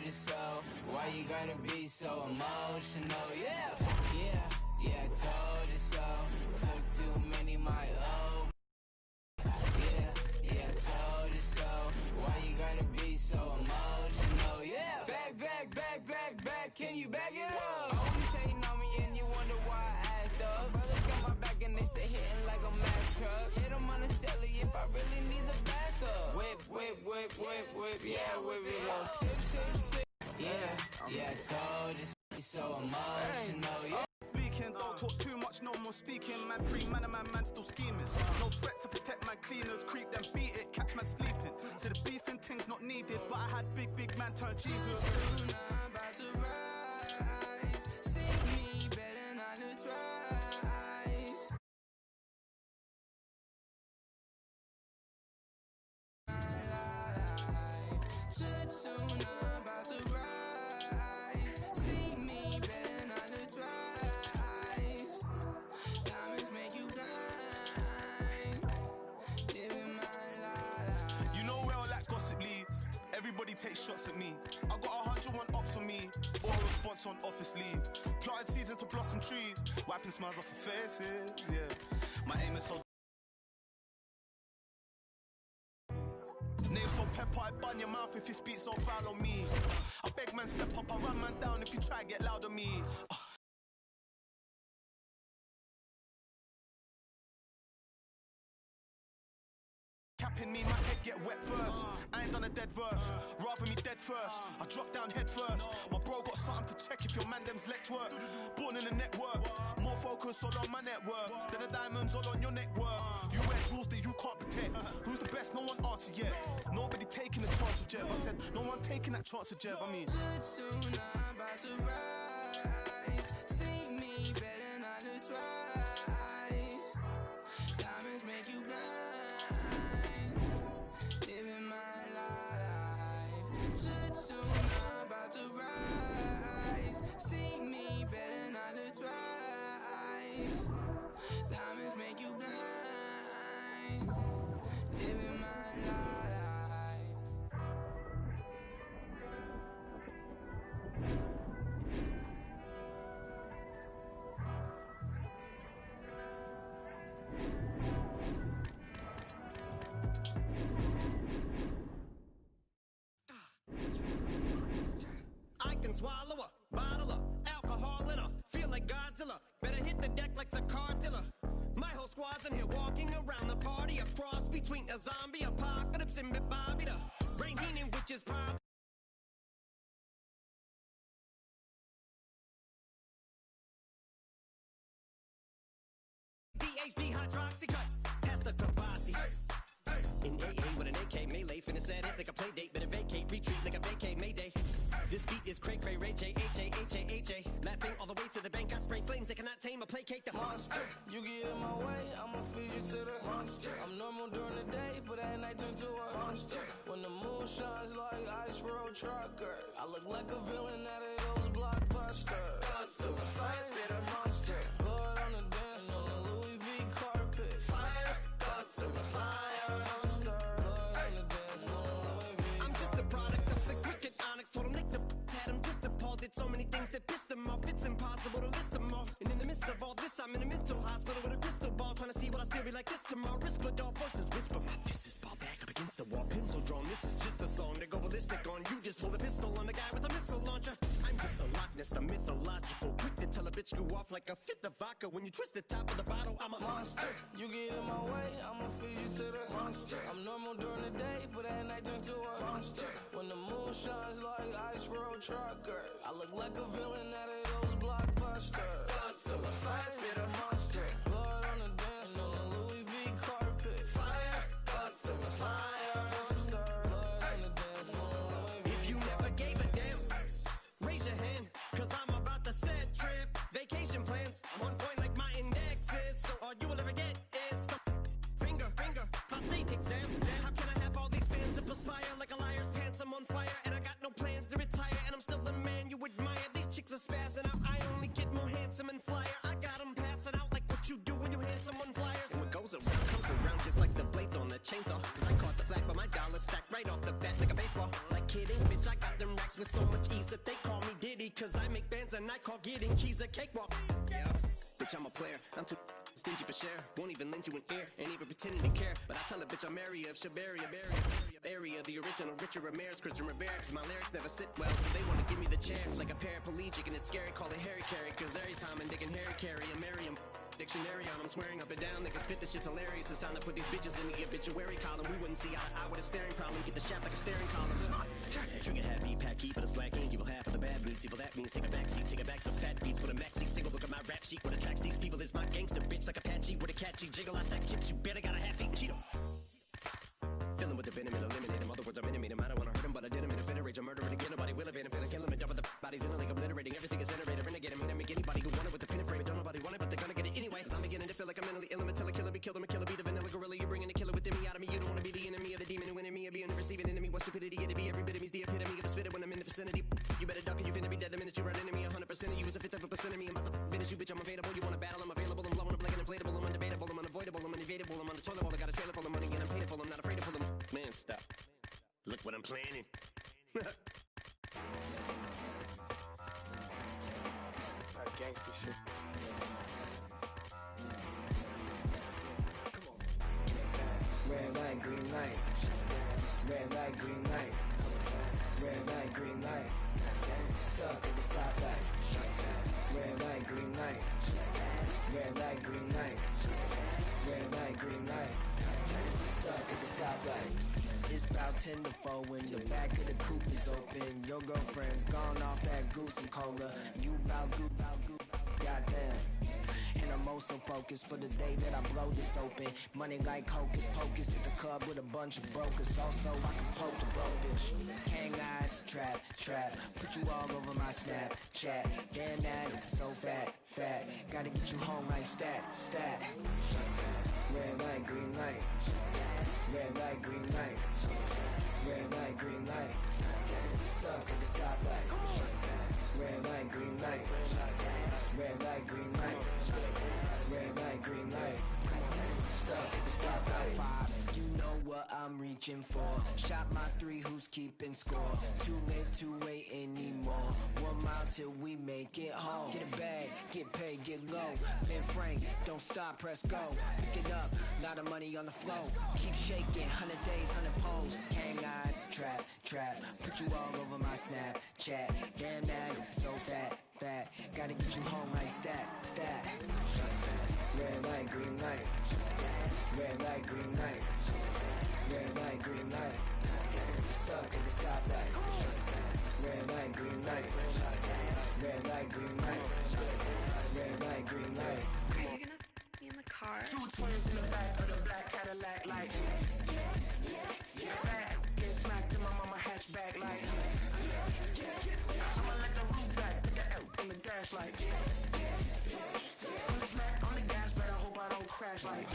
you so. Why you gotta be so emotional? Yeah, told you so. Took too many, my overdose. Told you so. Why you gotta be so emotional? Yeah, back, can you back it up? Always hating on me and you wonder why I act up. Brothers got my back and they stay hitting like a Mack truck. Hit them on the celly if I really need the backup. Whip, yeah, whip it up. Sip. Yeah, told you so emotional, yeah. Speaking, don't talk too much, no more speaking. Man, man still scheming. No threats to protect man, cleaners creep, then beat it, catch man sleeping. So the beefing thing's not needed, but I had big man turn Jesus. Soon I'm about to rise. See me better not to twice. Soon I'm about to rise. See me better not to twice. Diamonds make you blind. Living my life. You know where all that gossip leads. Everybody takes shots at me. I got 101 ops on me. All response on office leave. Planted season to blossom trees. Wiping smiles off of faces, yeah. My aim is so name so pepper, I bun your mouth if you speak so foul on me. I beg man step up, I run man down if you try get loud on me. Capping me, my head get wet first. I ain't done a dead verse, rather me dead first. I drop down head first. My bro got something to check if your man them's let work. Born in the network, more focus all on my net worth than the diamonds all on your neck worth. You wear jewels that you can't protect. Who's the best? No one answered yet. Nobody taking a chance with Jeff. I said, no one taking that chance with Jeff. I mean, soon I'm about to rise. See me better not to twice. Diamonds make you blind. Living my life. Soon I'm about to rise. See me better not to twice. Diamonds make you blind. Living my life. I can swallow a bottle of alcohol in her. Feel like Godzilla. Better hit the deck like the cartilla. My whole squad's in here walking around the party. A cross between a zombie apocalypse and Bobby the Brain Heenan, which is probably DHD hydroxycut. Pass the Kavasi. In AA with an AK melee, finna set it like a play date, better vacate, retreat like a vacay Mayday. This beat is cray cray, Ray J, H-A, laughing all the way to the bank. I spray flames, they cannot tame or placate the monster. You get in my way, I'ma feed you to the monster. I'm normal during the day, but at night turn to a monster. When the moon shines like ice road truckers, I look like a villain out of those blockbusters. Until the fire spit a monster. Blood on the dance floor, on the Louis V carpet. Fire, until the fire. I'm just a product of the cricket onyx. Told him Nick the had him just appalled. Did so many things that pissed him off. It's impossible to list them all. And in the midst of all this, I'm in a mental hospital with a crystal ball, trying to see what I still be like this tomorrow. Whisper dog voices whisper. My fist is ball back up against the wall, pencil drawn. This is just a song to go ballistic on. You just pull a pistol on the guy with a missile launcher. I'm just a Loch Ness, the mythological. Quick to tell a bitch go off like a fifth of vodka. When you twist the top of the bottle, I'm a monster. You get in my way, I'ma feed you to the monster. I'm normal during the day, but at night turn to a monster. When the moon shines like ice road truckers, I look like a villain out of those blockbusters. Until the fire spit a monster. Blood on the dance floor, on the Louis V carpet. Fire, until the fire. Monster. Blood on the dance floor, Louis V if you never gave a damn, raise your hand, cause I'm about to set trip. Vacate Getting keys a cakewalk. Yeah, bitch, I'm a player. I'm too stingy for share. Won't even lend you an ear. Ain't even pretending to care. But I tell a bitch I'm area of Shabaria, area, the original Richard Ramirez, Christian Rivera. Cause my lyrics never sit well, so they wanna give me the chair. Like a paraplegic and it's scary, call it Harry Carry. Cause every time I'm digging Harry Carry, I'm Merriam. Dictionary on them, swearing up and down. They can spit this shit's hilarious. It's time to put these bitches in the obituary column. We wouldn't see eye to eye with a staring problem. Get the shaft like a staring column. Trigger happy, pack key, but it's black ink. Evil half of the bad meats. Evil that means take a backseat, take it back to fat beats with a maxi single. Look at my rap sheet. What attracts these people is my gangster bitch like Apache with a catchy jiggle. I stack chips. You better got a half-eaten Cheeto. Fill him with the venom and eliminate him. Other words, I'm intimate him. I don't wanna hurt him, but I did him in a fit of rage. I'm murdering again. Nobody will evade him. Finna kill him and dump the bodies in a lake, obliterating everything is iterator. Renegade him, hit him, make anybody who want it with the pin and frame it. Don't nobody want it, but they're gonna get it anyway. Cause I'm beginning to feel like I'm mentally ill. I'm a killer, be killed. I'm a killer, be the vanilla gorilla. You're bringing the killer within me out of me. You don't wanna be the enemy of the demon who enemy of being the receiving enemy. What stupidity it'd be. Every bit of me's the epitome of a spitter when I'm in the vicinity. You better duck or you finna be dead the minute you run into me. 100% of you is a fifth of a percent of me. I'm about to finish you, bitch. I'm available. You wanna battle? I'm available. I'm blowing up like an inflatable. I'm undebatable. I'm unavoidable. I'm unevadable. I'm on the toilet bowl. I got a trailer full of money and I'm paid full. I'm not afraid to pull them. Man, stop. Look what I'm planning. Gangsta shit. Red light, green light. Red light, green light. Red light, green light. Stuck at the stoplight. Red light, green light. Red light, green light. Red light, green light. Stuck at the stoplight. It's about 10 to 4 when the back of the coupe is open. Your girlfriend's gone off that goose and cola. You bout good, goddamn. And I'm also focused for the day that I blow this open. Money like hocus pocus at the club with a bunch of brokers. Also, I can poke the broke bitch. Hang eyes, trap. Put you all over my Snapchat. Damn that, so fat. Gotta get you home like stat. Red light, green light. Red light, green light. Red light, green light. Stuck at the stoplight. Red light, green light. Red light, green light. Red light, green light. Stuck at the stoplight. You know what I'm reaching for. Shot my 3, who's keeping score? Too late to wait anymore. 1 mile till we make it home. Get a bag, get paid, get low. Ben Frank, don't stop, press go. Pick it up, lot of money on the flow. Keep shaking, 100 days, 100 poles. Hang eyes, trap. Put you all over my Snapchat. Damn that, so fat. Gotta get you home like stat. Red light, green light. Red light, green light. Red light, green light. Stuck at the stoplight. Red light, green light. Red light, green light. Red light, green light. Are you gonna be in the car? 2 twins in the back of the black Cadillac like get back, get smacked in my mama hatchback like I'ma let the roof back, put the L in the dash like on the smack, on the gas, but I hope I don't crash like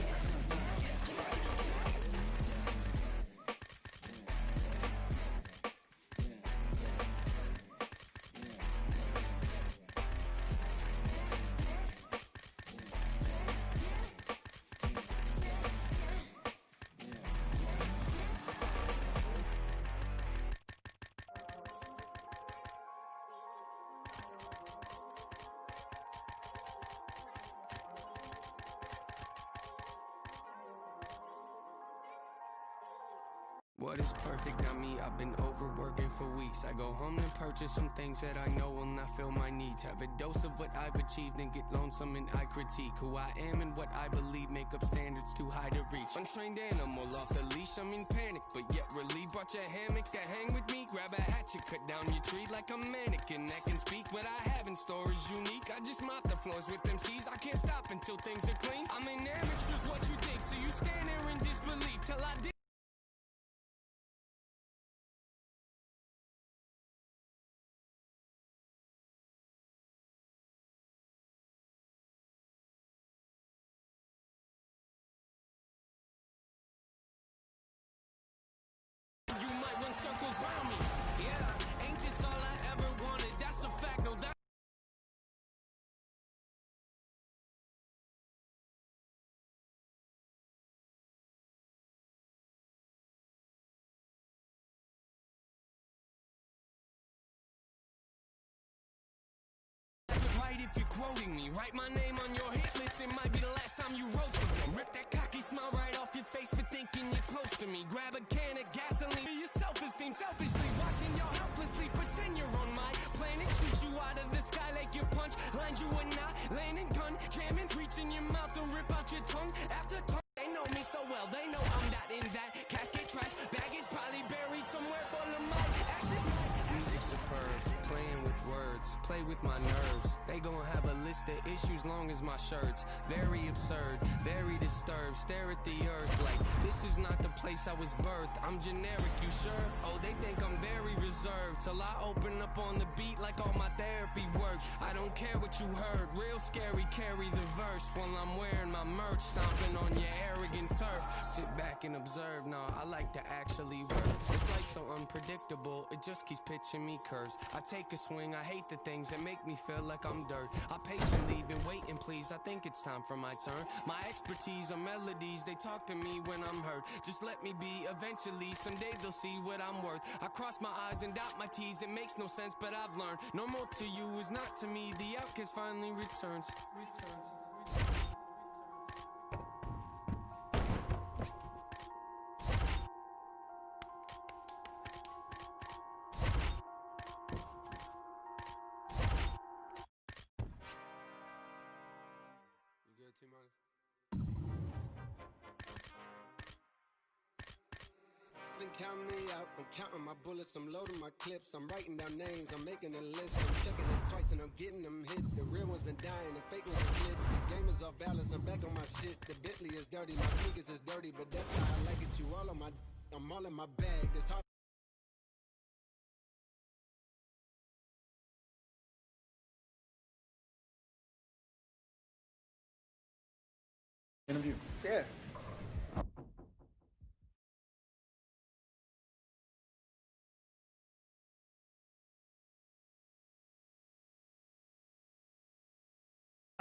What is perfect, not me, I've been overworking for weeks. I go home and purchase some things that I know will not fill my needs. Have a dose of what I've achieved and get lonesome and I critique who I am and what I believe make up standards too high to reach. Untrained animal off the leash, I'm in panic, but yet relieved. Brought your hammock to hang with me, grab a hatchet, cut down your tree like a mannequin that can speak. What I have in store is unique, I just mop the floors with them C's. I can't stop until things are clean. I'm an amateur's what you think, so you stand there in disbelief till I did. You might run circles round me. Yeah, ain't this all I ever wanted? That's a fact, no doubt. With my Write my name on your hit list, it might be the last time you wrote something. Rip that cocky smile right off your face for thinking you're close to me. Grab a can of gasoline for your self-esteem, selfishly watching y'all helplessly pretend you're on my planet. Shoot you out of the sky like your punch lines you would not. Laying in gun, jamming, reaching your mouth and rip out your tongue after tongue. They know me so well, they know I'm not in that casket trash. Bag is probably buried somewhere full of my ashes. Music superb, playing with words, play with my nerves. They gon' have a list of issues long as my shirts. Very absurd, very disturbed. Stare at the earth like this is not the place I was birthed. I'm generic, you sure? Oh, they think I'm very reserved till I open up on the beat like all my therapy work. I don't care what you heard, real scary. Carry the verse while I'm wearing my merch, stomping on your arrogant turf. Sit back and observe. Nah, I like to actually work. This life so unpredictable, it just keeps pitching me curves. I take a swing, I hate the things that make me feel like I'm dirt. I patiently been waiting, please. I think it's time for my turn. My expertise are melodies, they talk to me when I'm hurt. Just let me be, eventually, someday they'll see what I'm worth. I cross my eyes and dot my T's, it makes no sense, but I've learned. Normal to you is not to me, the outcast finally returns. Count me out, I'm counting my bullets, I'm loading my clips, I'm writing down names, I'm making a list, I'm checking it twice and I'm getting them hit. The real one's been dying, the fake ones is lit. The game is off balance, I'm back on my shit. The Bentley is dirty, my sneakers is dirty, but that's how I like it. You all on my, I'm all in my bag. This hard. Interview. Yeah.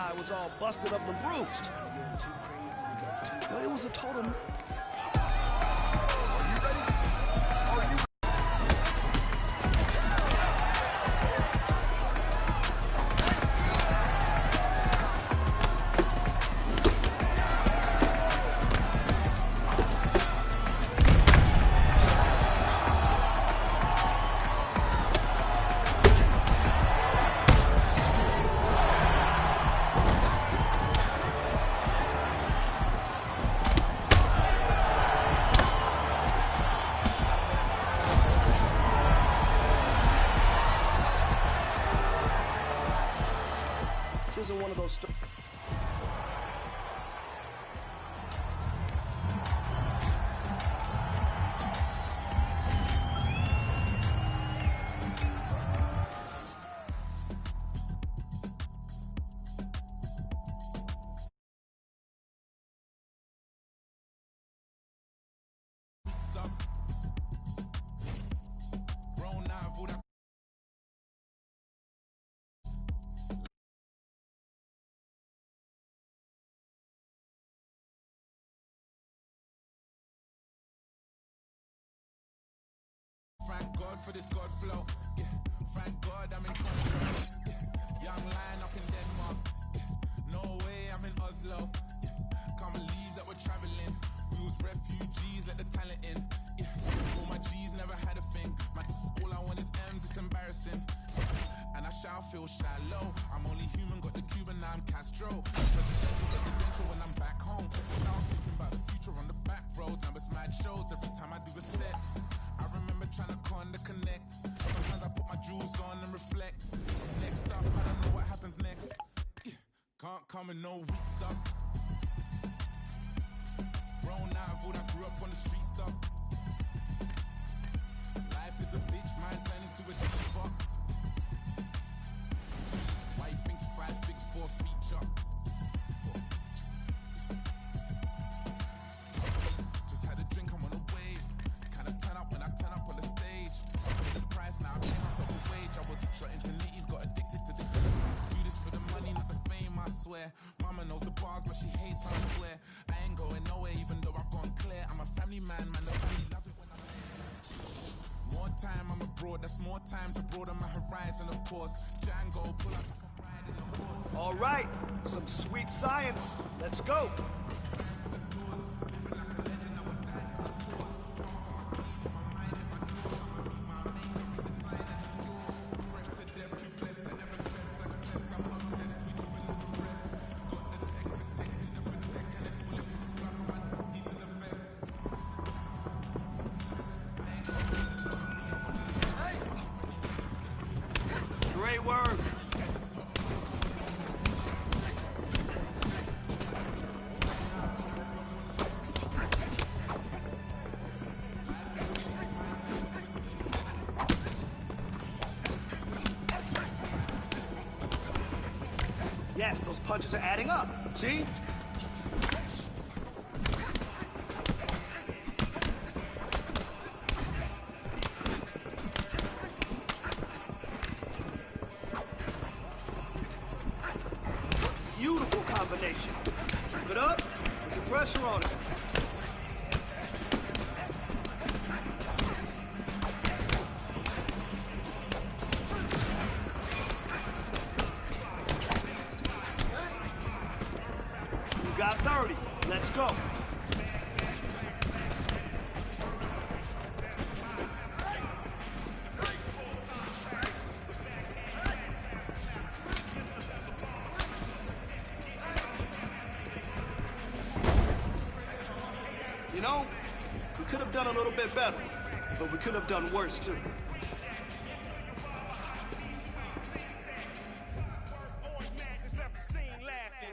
I was all busted up and bruised. Well, it was a total. Are you ready? Are you? This isn't one of those stories. Thank God for this God flow. Yeah, thank God I'm in control. Yeah, young lion up in Denmark. Yeah, no way I'm in Oslo. Yeah, can't believe that we're traveling. We was refugees, let the talent in. Yeah, all my G's never had a thing. All I want is M's, it's embarrassing. Yeah, and I shall feel shallow. I'm only human, got the Cuban, now I'm Castro. Presidential when I'm back home. Now I'm thinking about the future on the back roads. Numbers mad shows every time I do a set. I remember trying to connect. Sometimes I put my jewels on and reflect. Next up, I don't know what happens next. Yeah, can't come in no weak stuff. Grown out of all that grew up on the street stuff. Life is a bitch, man, turning to a diva. Why you think 5 fix for a feature? Just had a drink, I'm on a wave. Kinda turn up when I turn up on the stage. The price now, I pay myself a wage. I was shot into nitties, got addicted to the do this for the money, not the fame, I swear. Mama knows the bars, but she hates when I swear. I ain't going nowhere, even though I've gone clear. I'm a family man, the family love it when I'm more time, I'm abroad, that's more time to broaden my horizon, of course. Django, pull up like a ride in the road. All right, some sweet science. Let's go. Great work. Yes, those punches are adding up. See? Beautiful combination. Keep it up. Put the pressure on it. You got 30. Let's go. You know, we could have done a little bit better, but we could have done worse too.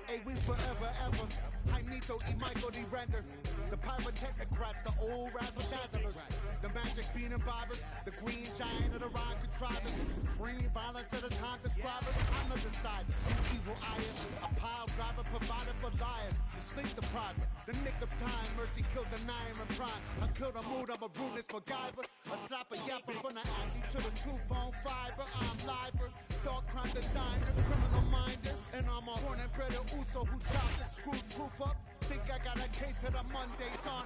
Hey, we forever, ever. I need to Michael D. Render. The pyrotechnocrats, the old razzle-dazzlers. The magic bean and bobbers. The green giant of the rhyme contrivers. Supreme violence at the time describers. I'm the decider. You evil eyes. A pile driver provided for liars. The sleep deprived. The nick of time. Mercy killed the nine and prime. I killed a mood. I'm a rudeness MacGyver. A slapper yapper from the Andy to the tooth bone fiber. I'm liver. Dark crime designer. Criminal minder. And I'm a born and bred Uso who chopped it. Screwed truth up. Think I got a case of the Mondays on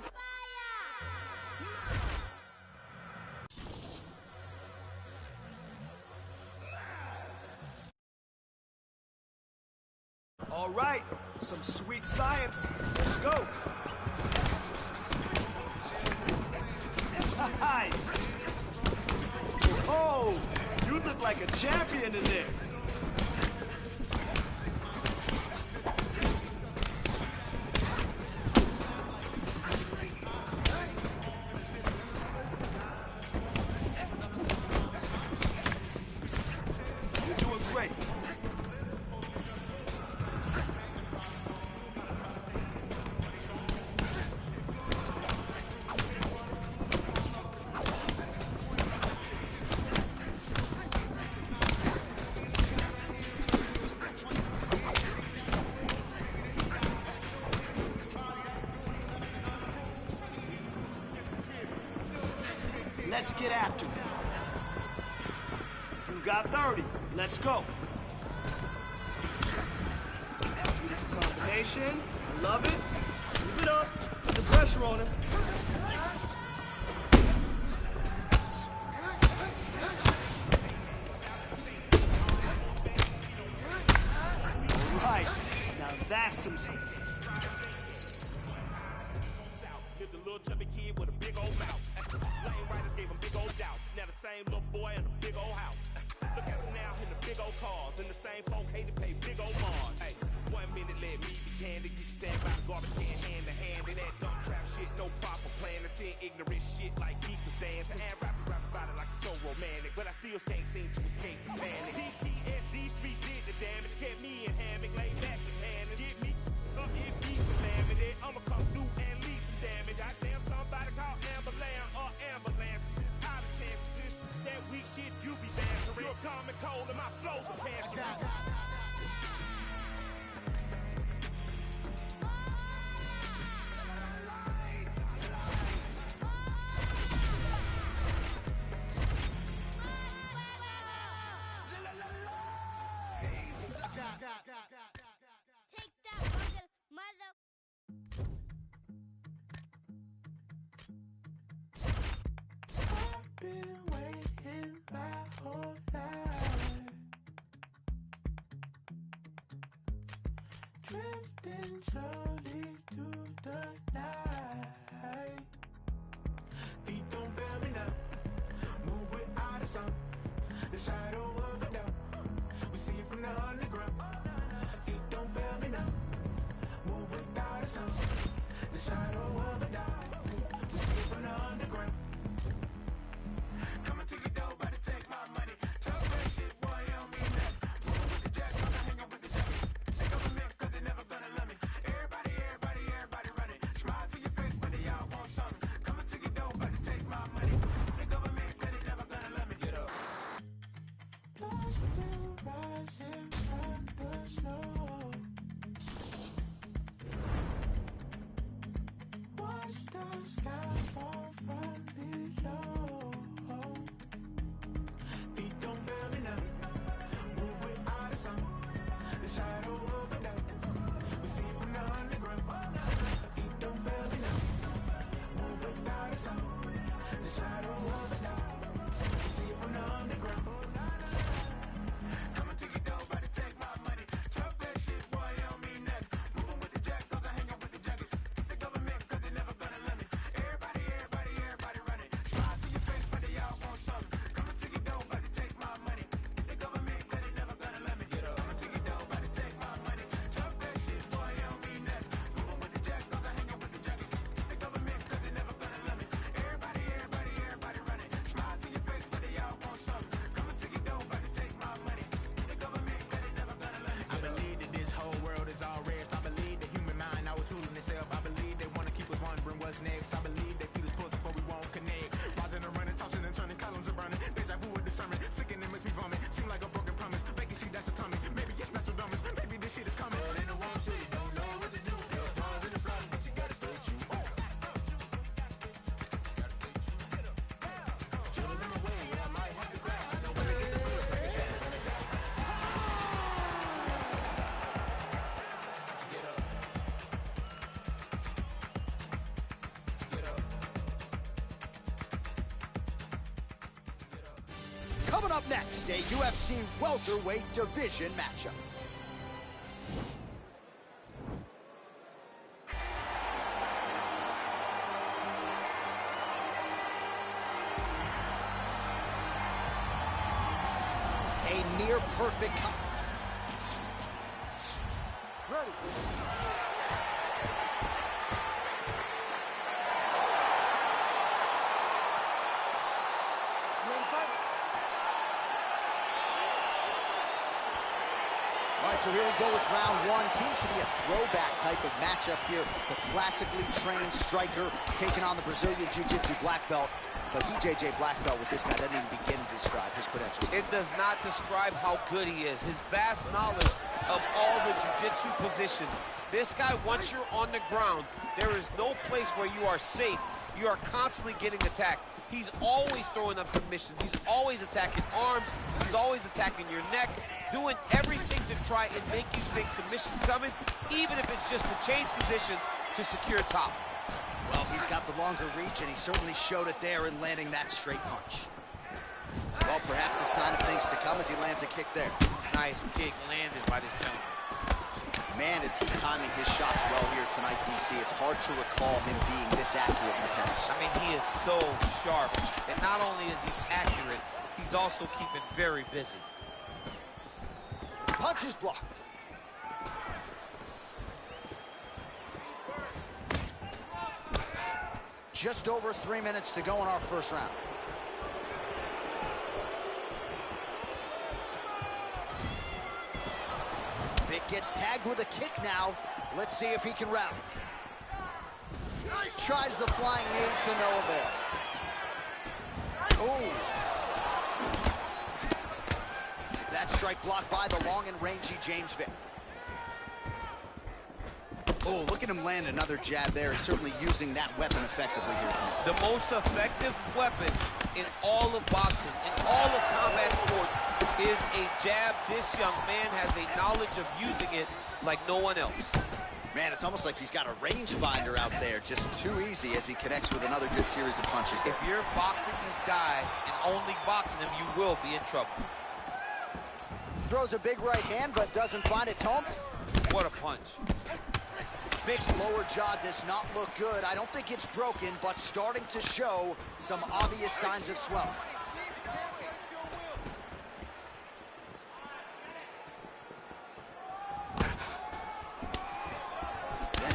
All right, some sweet science. Let's go. Nice. Oh, you look like a champion in there. You're doing great. Let's get after it. You got 30. Let's go. Beautiful combination. I love it. Keep it up. Put the pressure on him. All right. Now that's some... Lived a little chubby kid with a big old mouth. Lane riders gave him big old doubts. Now the same little boy in a big old house. Look at him now in the big old cars. And the same folk hate to pay big old Mars. Hey, 1 minute let me be candid. You stand by the garbage can hand to hand. And that dumb trap shit, no proper plan. And seeing ignorant shit like geekers dance. And rap about it like it's so romantic. But I still can't seem to escape the panic. PTSD streets did the damage. Kept me in hammock, lay back with tannin. Get me up in peace with laminate. I'ma come through and leave some damage. I say I'm somebody called ambulance or ambulances. How the chances is that weak shit you be bantering. You're calm and cold and my flows are cancerous. Take that, mother. the shadow of a doubt. We see it from the underground. Feet don't fail me now. Move without a sound. The shadow of a doubt. We see it from the underground. Coming to your door, about to take my money. Talk that shit, boy, you don't mean that. Moving with the jack, gonna hang up with the jackets. They government, cause they never gonna love me. Everybody running. Smile to your face, but they all want something. Coming to your door, about to take my money. The government, cause they never gonna love me. Get up. Blood still rising from the snow. Watch the sky fall from below. Feet don't fail me now. Move without a sound. The shadow of a doubt. We see it from the underground. Feet don't fail me now. Move without a sound. The shadow of a doubt. We see it from the underground. Coming to your door, about to take my money. Talk that shit, boy, you don't mean that. Moving with the jack, cause I hang up with the jackets. The government, cause they never gonna love me. Everybody running. Smile to your face, but they all want something. Coming to your door, about to take my money. The government, cause they never gonna love me. Coming to your door, about to take my money. Talk that shit, boy, you don't mean that. Moving with the jack, cause I hang up with the jackets. The government, cause they never gonna love me. Everybody running. Smile to your face, but they all want something. Coming to your door, about to take my money. The government, cause they never gonna love me. I believe that this whole world is all red. I believe the human mind always fooling itself. I believe they wanna keep us wondering what's next. I believe they feed us pussy before we won't connect. Rising and running, tossing and turning, columns are burning. Deja vu with discernment, sick and it makes me vomit. Seem like a broken promise. Vacancy, that's atomic. Maybe it's natural dumbness. Maybe this shit is coming. Ain't no one shit, don't know what to do. There's bars in the front, but you gotta play you. Children in my way, I might have to cry. I know when I get the bullets, like a cat when I die. Get up. Get up. Coming up next, a UFC welterweight division matchup. A near perfect Ready. You ready to fight? All right, so here we go with round one. Seems to be a throwback type of matchup here. The classically trained striker taking on the Brazilian Jiu-Jitsu black belt. But BJJ black belt with this guy doesn't even begin to describe his credentials. It does not describe how good he is. His vast knowledge of all the jiu-jitsu positions. This guy, once you're on the ground, there is no place where you are safe. You are constantly getting attacked. He's always throwing up submissions. He's always attacking arms. He's always attacking your neck, doing everything to try and make you think submission's coming, even if it's just to change positions to secure top. Well, he's got the longer reach, and he certainly showed it there in landing that straight punch. Well, perhaps a sign of things to come as he lands a kick there. Nice kick landed by this gentleman. Man, is he timing his shots well here tonight, DC. It's hard to recall him being this accurate in the past. I mean, he is so sharp. And not only is he accurate, he's also keeping very busy. Punch is blocked. Just over 3 minutes to go in our first round. Vic gets tagged with a kick now. Let's see if he can rally. Tries the flying knee to no avail. Ooh. That strike blocked by the long and rangy James Vick. Oh, look at him land another jab there. He's certainly using that weapon effectively here tonight. The most effective weapon in all of boxing, in all of combat sports, is a jab. This young man has a knowledge of using it like no one else. Man, it's almost like he's got a rangefinder out there. Just too easy as he connects with another good series of punches. If you're boxing this guy and only boxing him, you will be in trouble. Throws a big right hand, but doesn't find its home. What a punch. Vic's lower jaw does not look good. I don't think it's broken, but starting to show some obvious signs of swelling.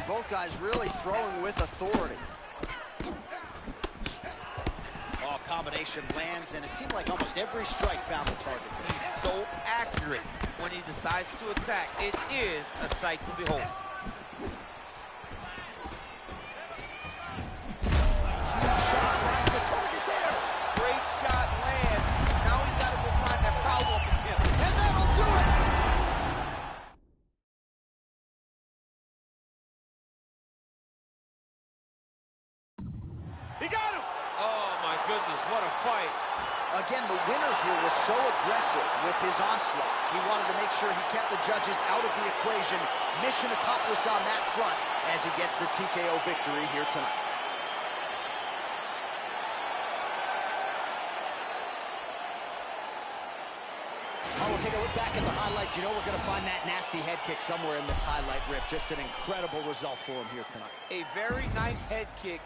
both guys really throwing with authority. Oh, combination lands, and it seemed like almost every strike found the target. He's so accurate when he decides to attack. It is a sight to behold. Huge shot finds the target there. Great shot lands. Now he's got to go find that follow-up attempt. And that'll do it. He got him! Oh, my goodness, what a fight. Again, the winner here was so aggressive with his onslaught. He wanted to make sure he kept the judges out of the equation. Mission accomplished on that front as he gets the TKO victory here tonight. All right, we'll take a look back at the highlights. You know we're going to find that nasty head kick somewhere in this highlight rip. Just an incredible result for him here tonight. A very nice head kick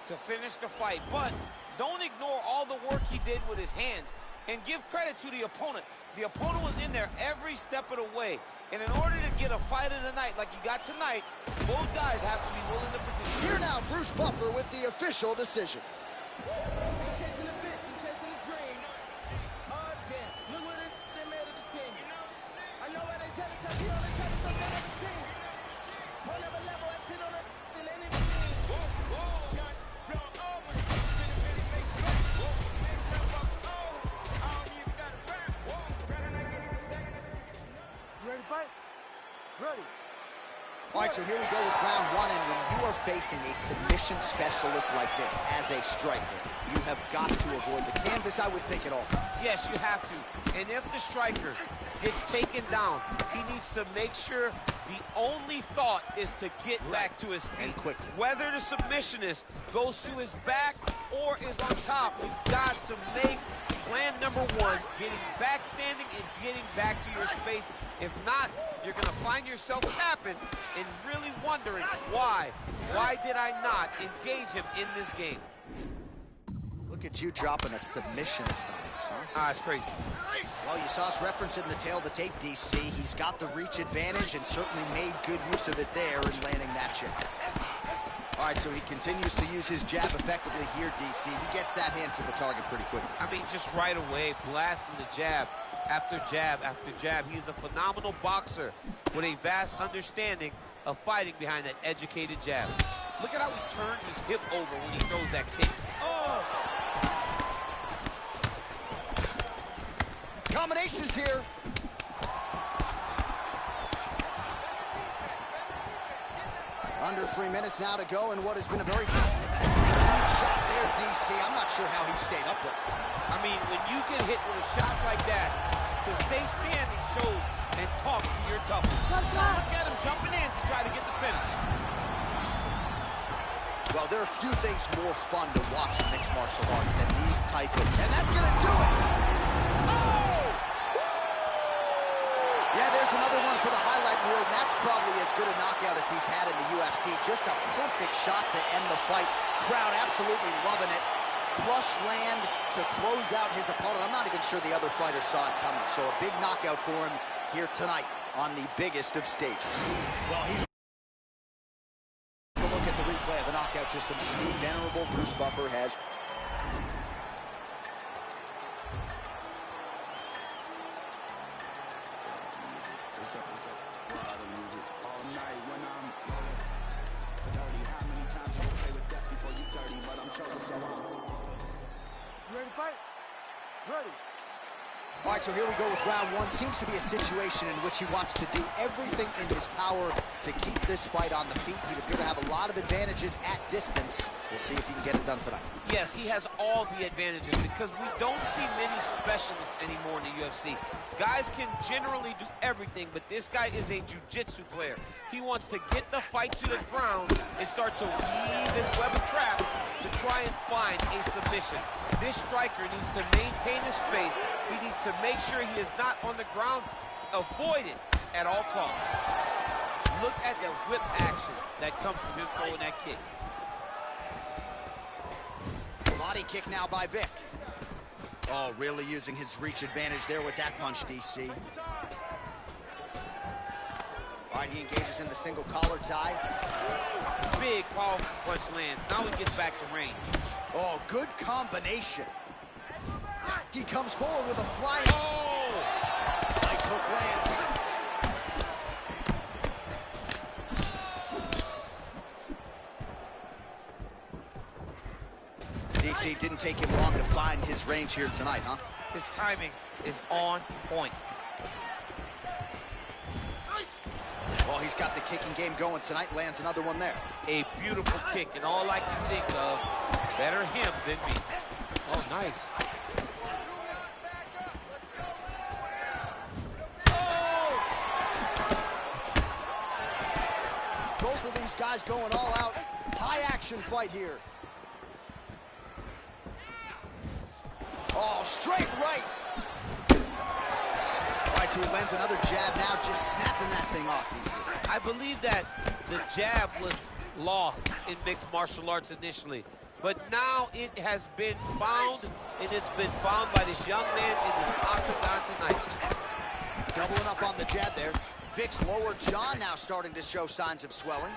to finish the fight, but don't ignore all the work he did with his hands, and give credit to the opponent. The opponent was in there every step of the way, and in order to get a fight of the night like you got tonight, both guys have to be willing to participate. Here now, Bruce Buffer with the official decision. Ain't chasing a bitch, I'm chasing a dream. Oh, damn, look what they made of the team. I know why they jealous, I be on the top, stuff that I've seen. Whole other level, I shit on it, then ain't even seen. Ready to fight? Ready. All right, so here we go with round one, and when you are facing a submission specialist like this as a striker, you have got to avoid the Kansas, I would think, at all. Yes, you have to. And if the striker gets taken down, he needs to make sure the only thought is to get back to his feet. And quickly. Whether the submissionist goes to his back or is on top, you've got to make plan number one, getting back standing and getting back to your space. If not, you're going to find yourself tapping and really wondering why. Why did I not engage him in this game? Look at you dropping a submissionist on this, huh? Ah, it's crazy. Well, you saw us reference it in the tail of the tape, DC. He's got the reach advantage and certainly made good use of it there in landing that jab. All right, so he continues to use his jab effectively here, DC. He gets that hand to the target pretty quickly. I mean, just right away, blasting the jab after jab after jab. He's a phenomenal boxer with a vast understanding of fighting behind that educated jab. Look at how he turns his hip over when he throws that kick. Oh! Combinations here. Under 3 minutes now to go, and what has been a very huge shot there, DC. I'm not sure how he stayed upright. I mean, when you get hit with a shot like that, to stay standing shows and talk to your toughness. Look at him jumping in to try to get the finish. Well, there are few things more fun to watch in mixed martial arts than these type of... And that's going to do it! Oh! Yeah, there's another one for the highlight reel, and that's probably as good a knockout as he's had in the UFC. Just a perfect shot to end the fight. Crowd absolutely loving it. Flush land to close out his opponent. I'm not even sure the other fighter saw it coming. So a big knockout for him here tonight on the biggest of stages. Well, he's... Look at the replay of the knockout just a minute. The venerable Bruce Buffer has... Ready to fight? Ready. All right, so here we go with round one. Seems to be a situation in which he wants to do everything in his power to keep this fight on the feet. He'd appear to have a lot of advantages at distance. We'll see if he can get it done tonight. Yes, he has all the advantages because we don't see many specialists anymore in the UFC. Guys can generally do everything, but this guy is a jiu-jitsu player. He wants to get the fight to the ground and start to weave his web of trap to try and find a submission. This striker needs to maintain his space. He needs to make sure he is not on the ground. Avoid it at all costs. Look at the whip action that comes from him throwing that kick. Body kick now by Vic. Oh, really using his reach advantage there with that punch, DC. All right, he engages in the single collar tie. Big, powerful punch lands. Now he gets back to range. Oh, good combination. He comes forward with a flying... Oh! Nice hook lands. DC didn't take him long to find his range here tonight, huh? His timing is on point. Well, he's got the kicking game going tonight. Lands another one there. A beautiful kick, and all I can think of, better him than me. Oh, nice. Both of these guys going all out. High action fight here. Oh, straight right. All right, so he lands another jab now, just snapping that thing off, DC. I believe that the jab was lost in mixed martial arts initially, but now it has been found, and it's been found by this young man in this octagon tonight. Doubling up on the jab there. Vic's lower jaw now starting to show signs of swelling.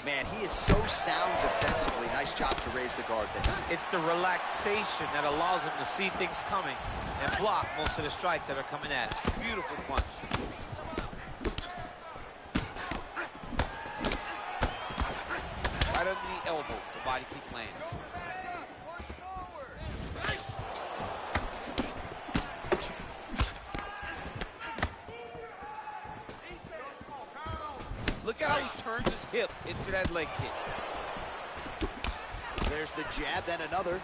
Man, he is so sound defensively. Nice job to raise the guard there. It's the relaxation that allows him to see things coming and block most of the strikes that are coming at him. Beautiful punch. Right under the elbow, the body kick lands. Look at how he turns his hip into that leg kick. There's the jab, then another.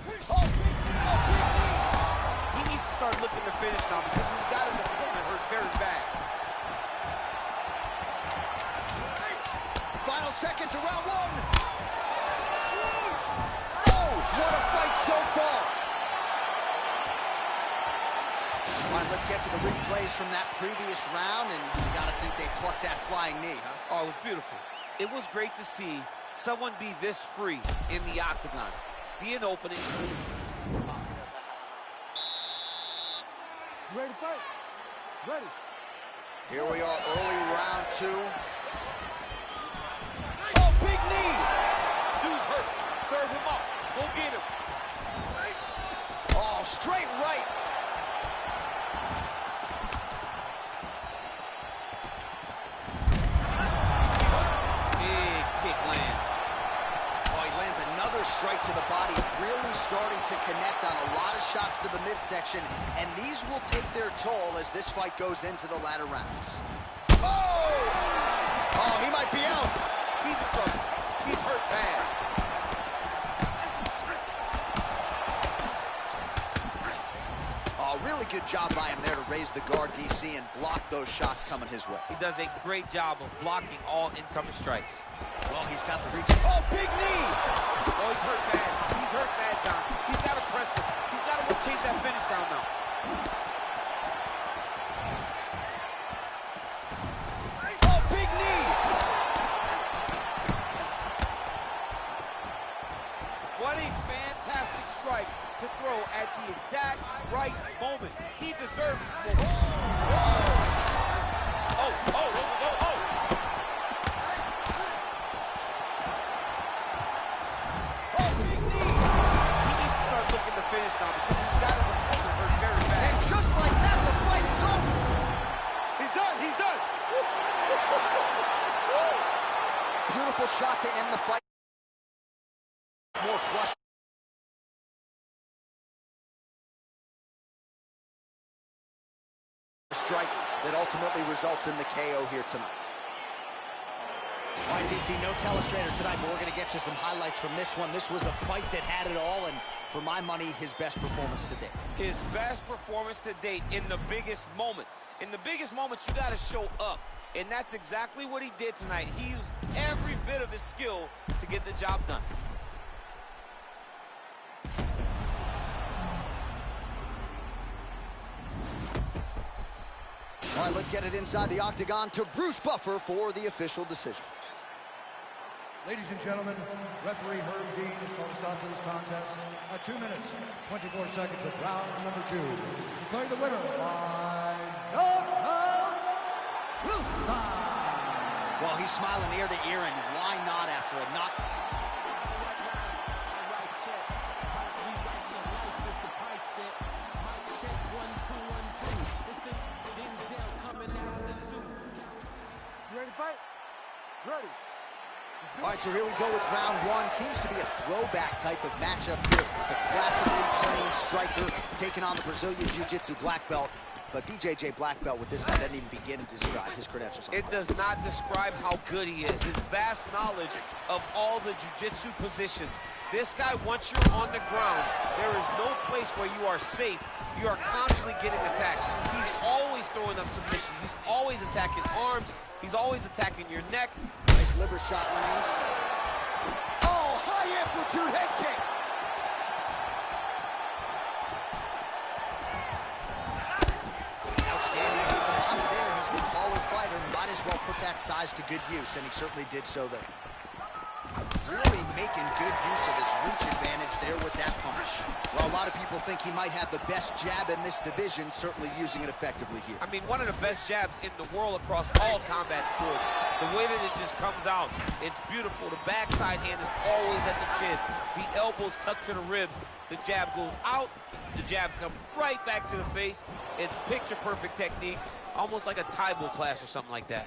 He needs to start looking to finish now because he's got his opponent hurt very bad. Final seconds of round one. Oh, what a fight so far. All right, let's get to the replays from that previous round, and you gotta think they plucked that flying knee, huh? Oh, it was beautiful. It was great to see someone be this free in the octagon. See an opening. Ready to fight? Ready. Here we are, early round two. Oh, big knee! Dude's hurt. Serve him up. Go get him. Oh, straight right. Big kick lands. Oh, he lands another strike to the body, really starting to connect on a lot of shots to the midsection, and these will take their toll as this fight goes into the latter rounds. Oh! Oh, he might be out. He's in trouble. He's hurt bad. Oh, really good job by him there to raise the guard, DC, and block those shots coming his way. He does a great job of blocking all incoming strikes. Well, he's got the reach. Oh, big knee! Oh, he's hurt bad. He's hurt bad, John. He's got to press him. He's got to chase that finish down now. Oh, big knee! What a fantastic strike to throw at the exact right moment. He deserves this moment. Oh. Finish now because he's got his opponent hurt very bad. And just like that, the fight is over. He's done. Beautiful shot to end the fight. More flush. Strike that ultimately results in the KO here tonight. All right, DC, no telestrator tonight, but we're going to get you some highlights from this one. This was a fight that had it all, and for my money, his best performance to date. His best performance to date in the biggest moment. In the biggest moments, you got to show up, and that's exactly what he did tonight. He used every bit of his skill to get the job done. All right, let's get it inside the octagon to Bruce Buffer for the official decision. Ladies and gentlemen, referee Herb Dean has called a stop to this contest at 2 minutes, 24 seconds of round number 2. Declaring the winner by knockout, Wilson. Well, he's smiling ear to ear, and why not after a knock? You ready to fight? Ready. All right, so here we go with round 1. Seems to be a throwback type of matchup here. The classically trained striker taking on the Brazilian Jiu-Jitsu black belt. But BJJ black belt with this guy doesn't even begin to describe his credentials. It does not describe how good he is. His vast knowledge of all the jiu-jitsu positions. This guy, once you're on the ground, there is no place where you are safe. You are constantly getting attacked. He's always throwing up submissions. He's always attacking arms. He's always attacking your neck. Nice liver shot lands. Oh, high amplitude head kick. Outstanding deep body there. He's the taller fighter. Might as well put that size to good use, and he certainly did so there. Really making good use of his reach advantage there with that punch. Well, a lot of people think he might have the best jab in this division, certainly using it effectively here. I mean, one of the best jabs in the world across all combat sports. The way that it just comes out, it's beautiful. The backside hand is always at the chin. The elbows tucked to the ribs. The jab goes out. The jab comes right back to the face. It's picture-perfect technique, almost like a Taibo class or something like that.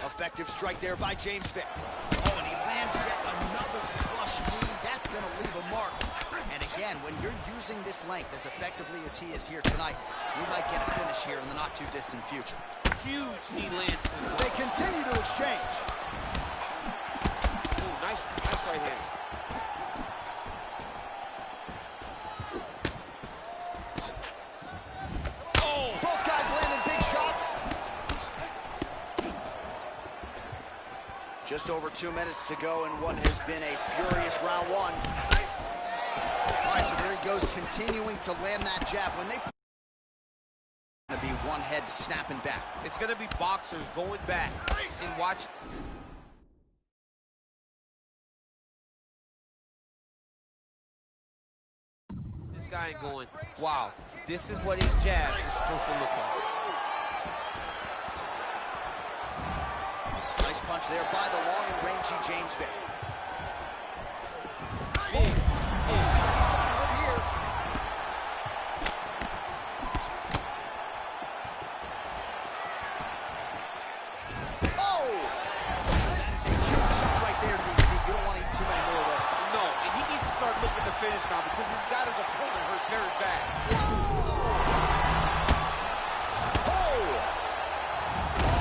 Effective strike there by James Vick. Oh, and he lands yet another flush knee. That's going to leave a mark. And again, when you're using this length as effectively as he is here tonight, we might get a finish here in the not-too-distant future. Huge knee lands. They continue to exchange. Ooh, nice right hand. Oh, both guys landing big shots. Just over 2 minutes to go in what has been a furious round 1. All right, so there he goes, continuing to land that jab. When they going to be one head snapping back. It's going to be boxers going back and watch. This guy ain't going, wow, this is what his jab is supposed to look like. Nice punch there by the long and rangy James Vick. Finish now because he's got his opponent hurt very bad. Oh,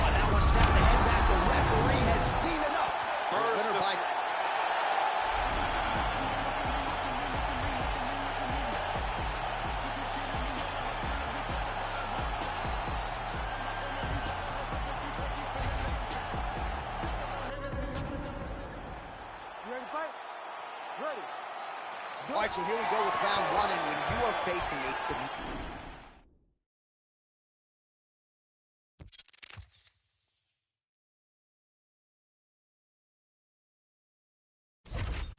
that one snapped the head back. The referee has seen enough. Winner by... You ready to fight? Ready. All right, so here we go with round 1, and when you are facing a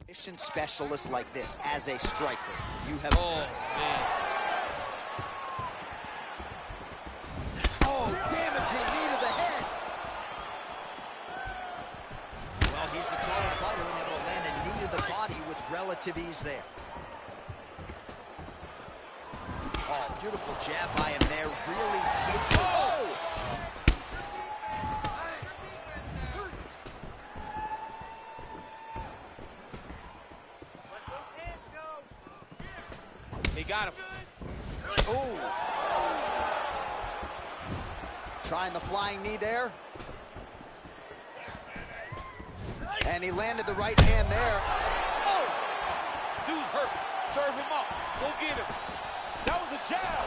submission specialist like this as a striker, you have... Oh, man. Oh, damaging knee to the head. Well, he's the taller fighter and able to land a knee to the body with relative ease there. Oh, beautiful jab by him there, really taking... Oh! He got him. Ooh. Trying the flying knee there. And he landed the right hand there. Oh! Dude's hurt. Serve him up. Go get him. That was a jab.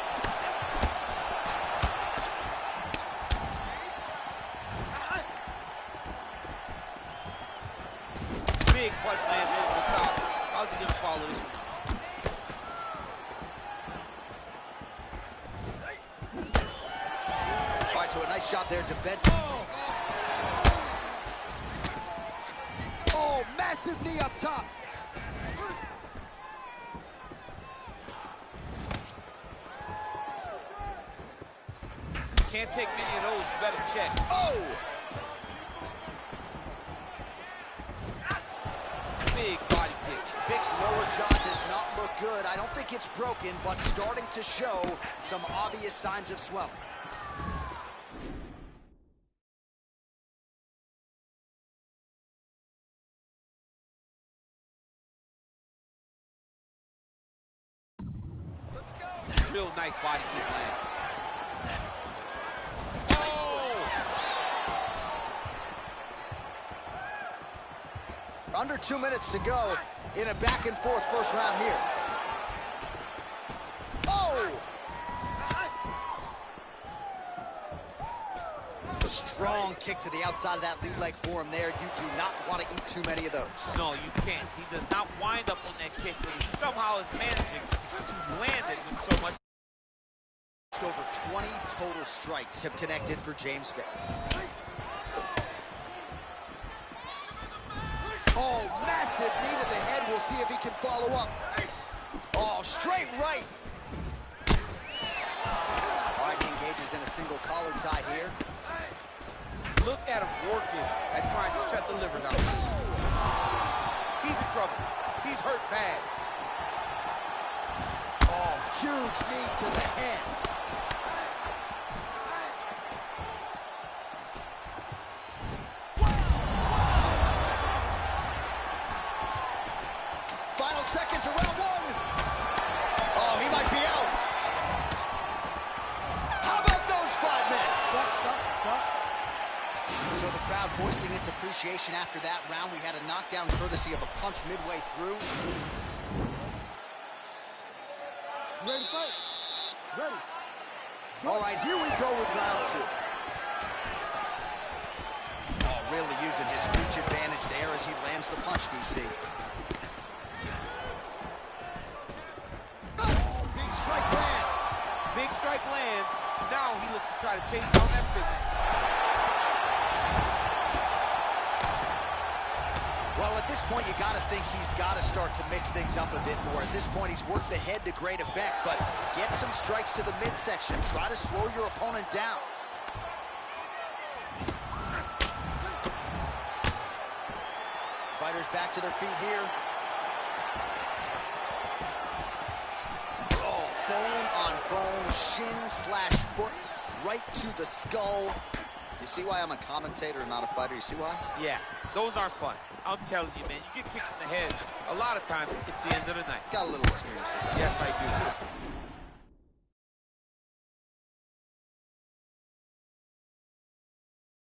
Big punch landed over the top. How's he going to follow this one? All right, so a nice shot there to Benson. can't take many of those. You better check. Oh! Big body kick. Vic's lower jaw does not look good. I don't think it's broken, but starting to show some obvious signs of swelling. Real nice body kick land. Under 2 minutes to go in a back-and-forth first round here. Oh! Strong kick to the outside of that lead leg for him there. You do not want to eat too many of those. No, you can't. He does not wind up on that kick, but he somehow is managing to land it with so much. Over 20 total strikes have connected for James Vick. Oh, massive knee to the head. We'll see if he can follow up. Oh, straight right. All right, he engages in a single collar tie here. Look at him working at trying to shut the liver down. He's in trouble. He's hurt bad. Oh, huge knee to the head. Final seconds of round one. Oh, he might be out. How about those 5 minutes? So the crowd voicing its appreciation after that round. We had a knockdown courtesy of a punch midway through. Ready to fight? Ready. All right, here we go with round two. Oh, really using his reach advantage there as he lands the punch, DC. Oh, big strike lands. Big strike lands. Now he looks to try to chase down that finish. Well, at this point, you got to think he's got to start to mix things up a bit more. At this point, he's worked the head to great effect, but get some strikes to the midsection. Try to slow your opponent down. Fighters back to their feet here. Oh, bone on bone, shin slash foot, right to the skull. You see why I'm a commentator and not a fighter? You see why? Yeah, those aren't fun. I'm telling you, man, you get kicked in the head, a lot of times it's the end of the night. Got a little experience.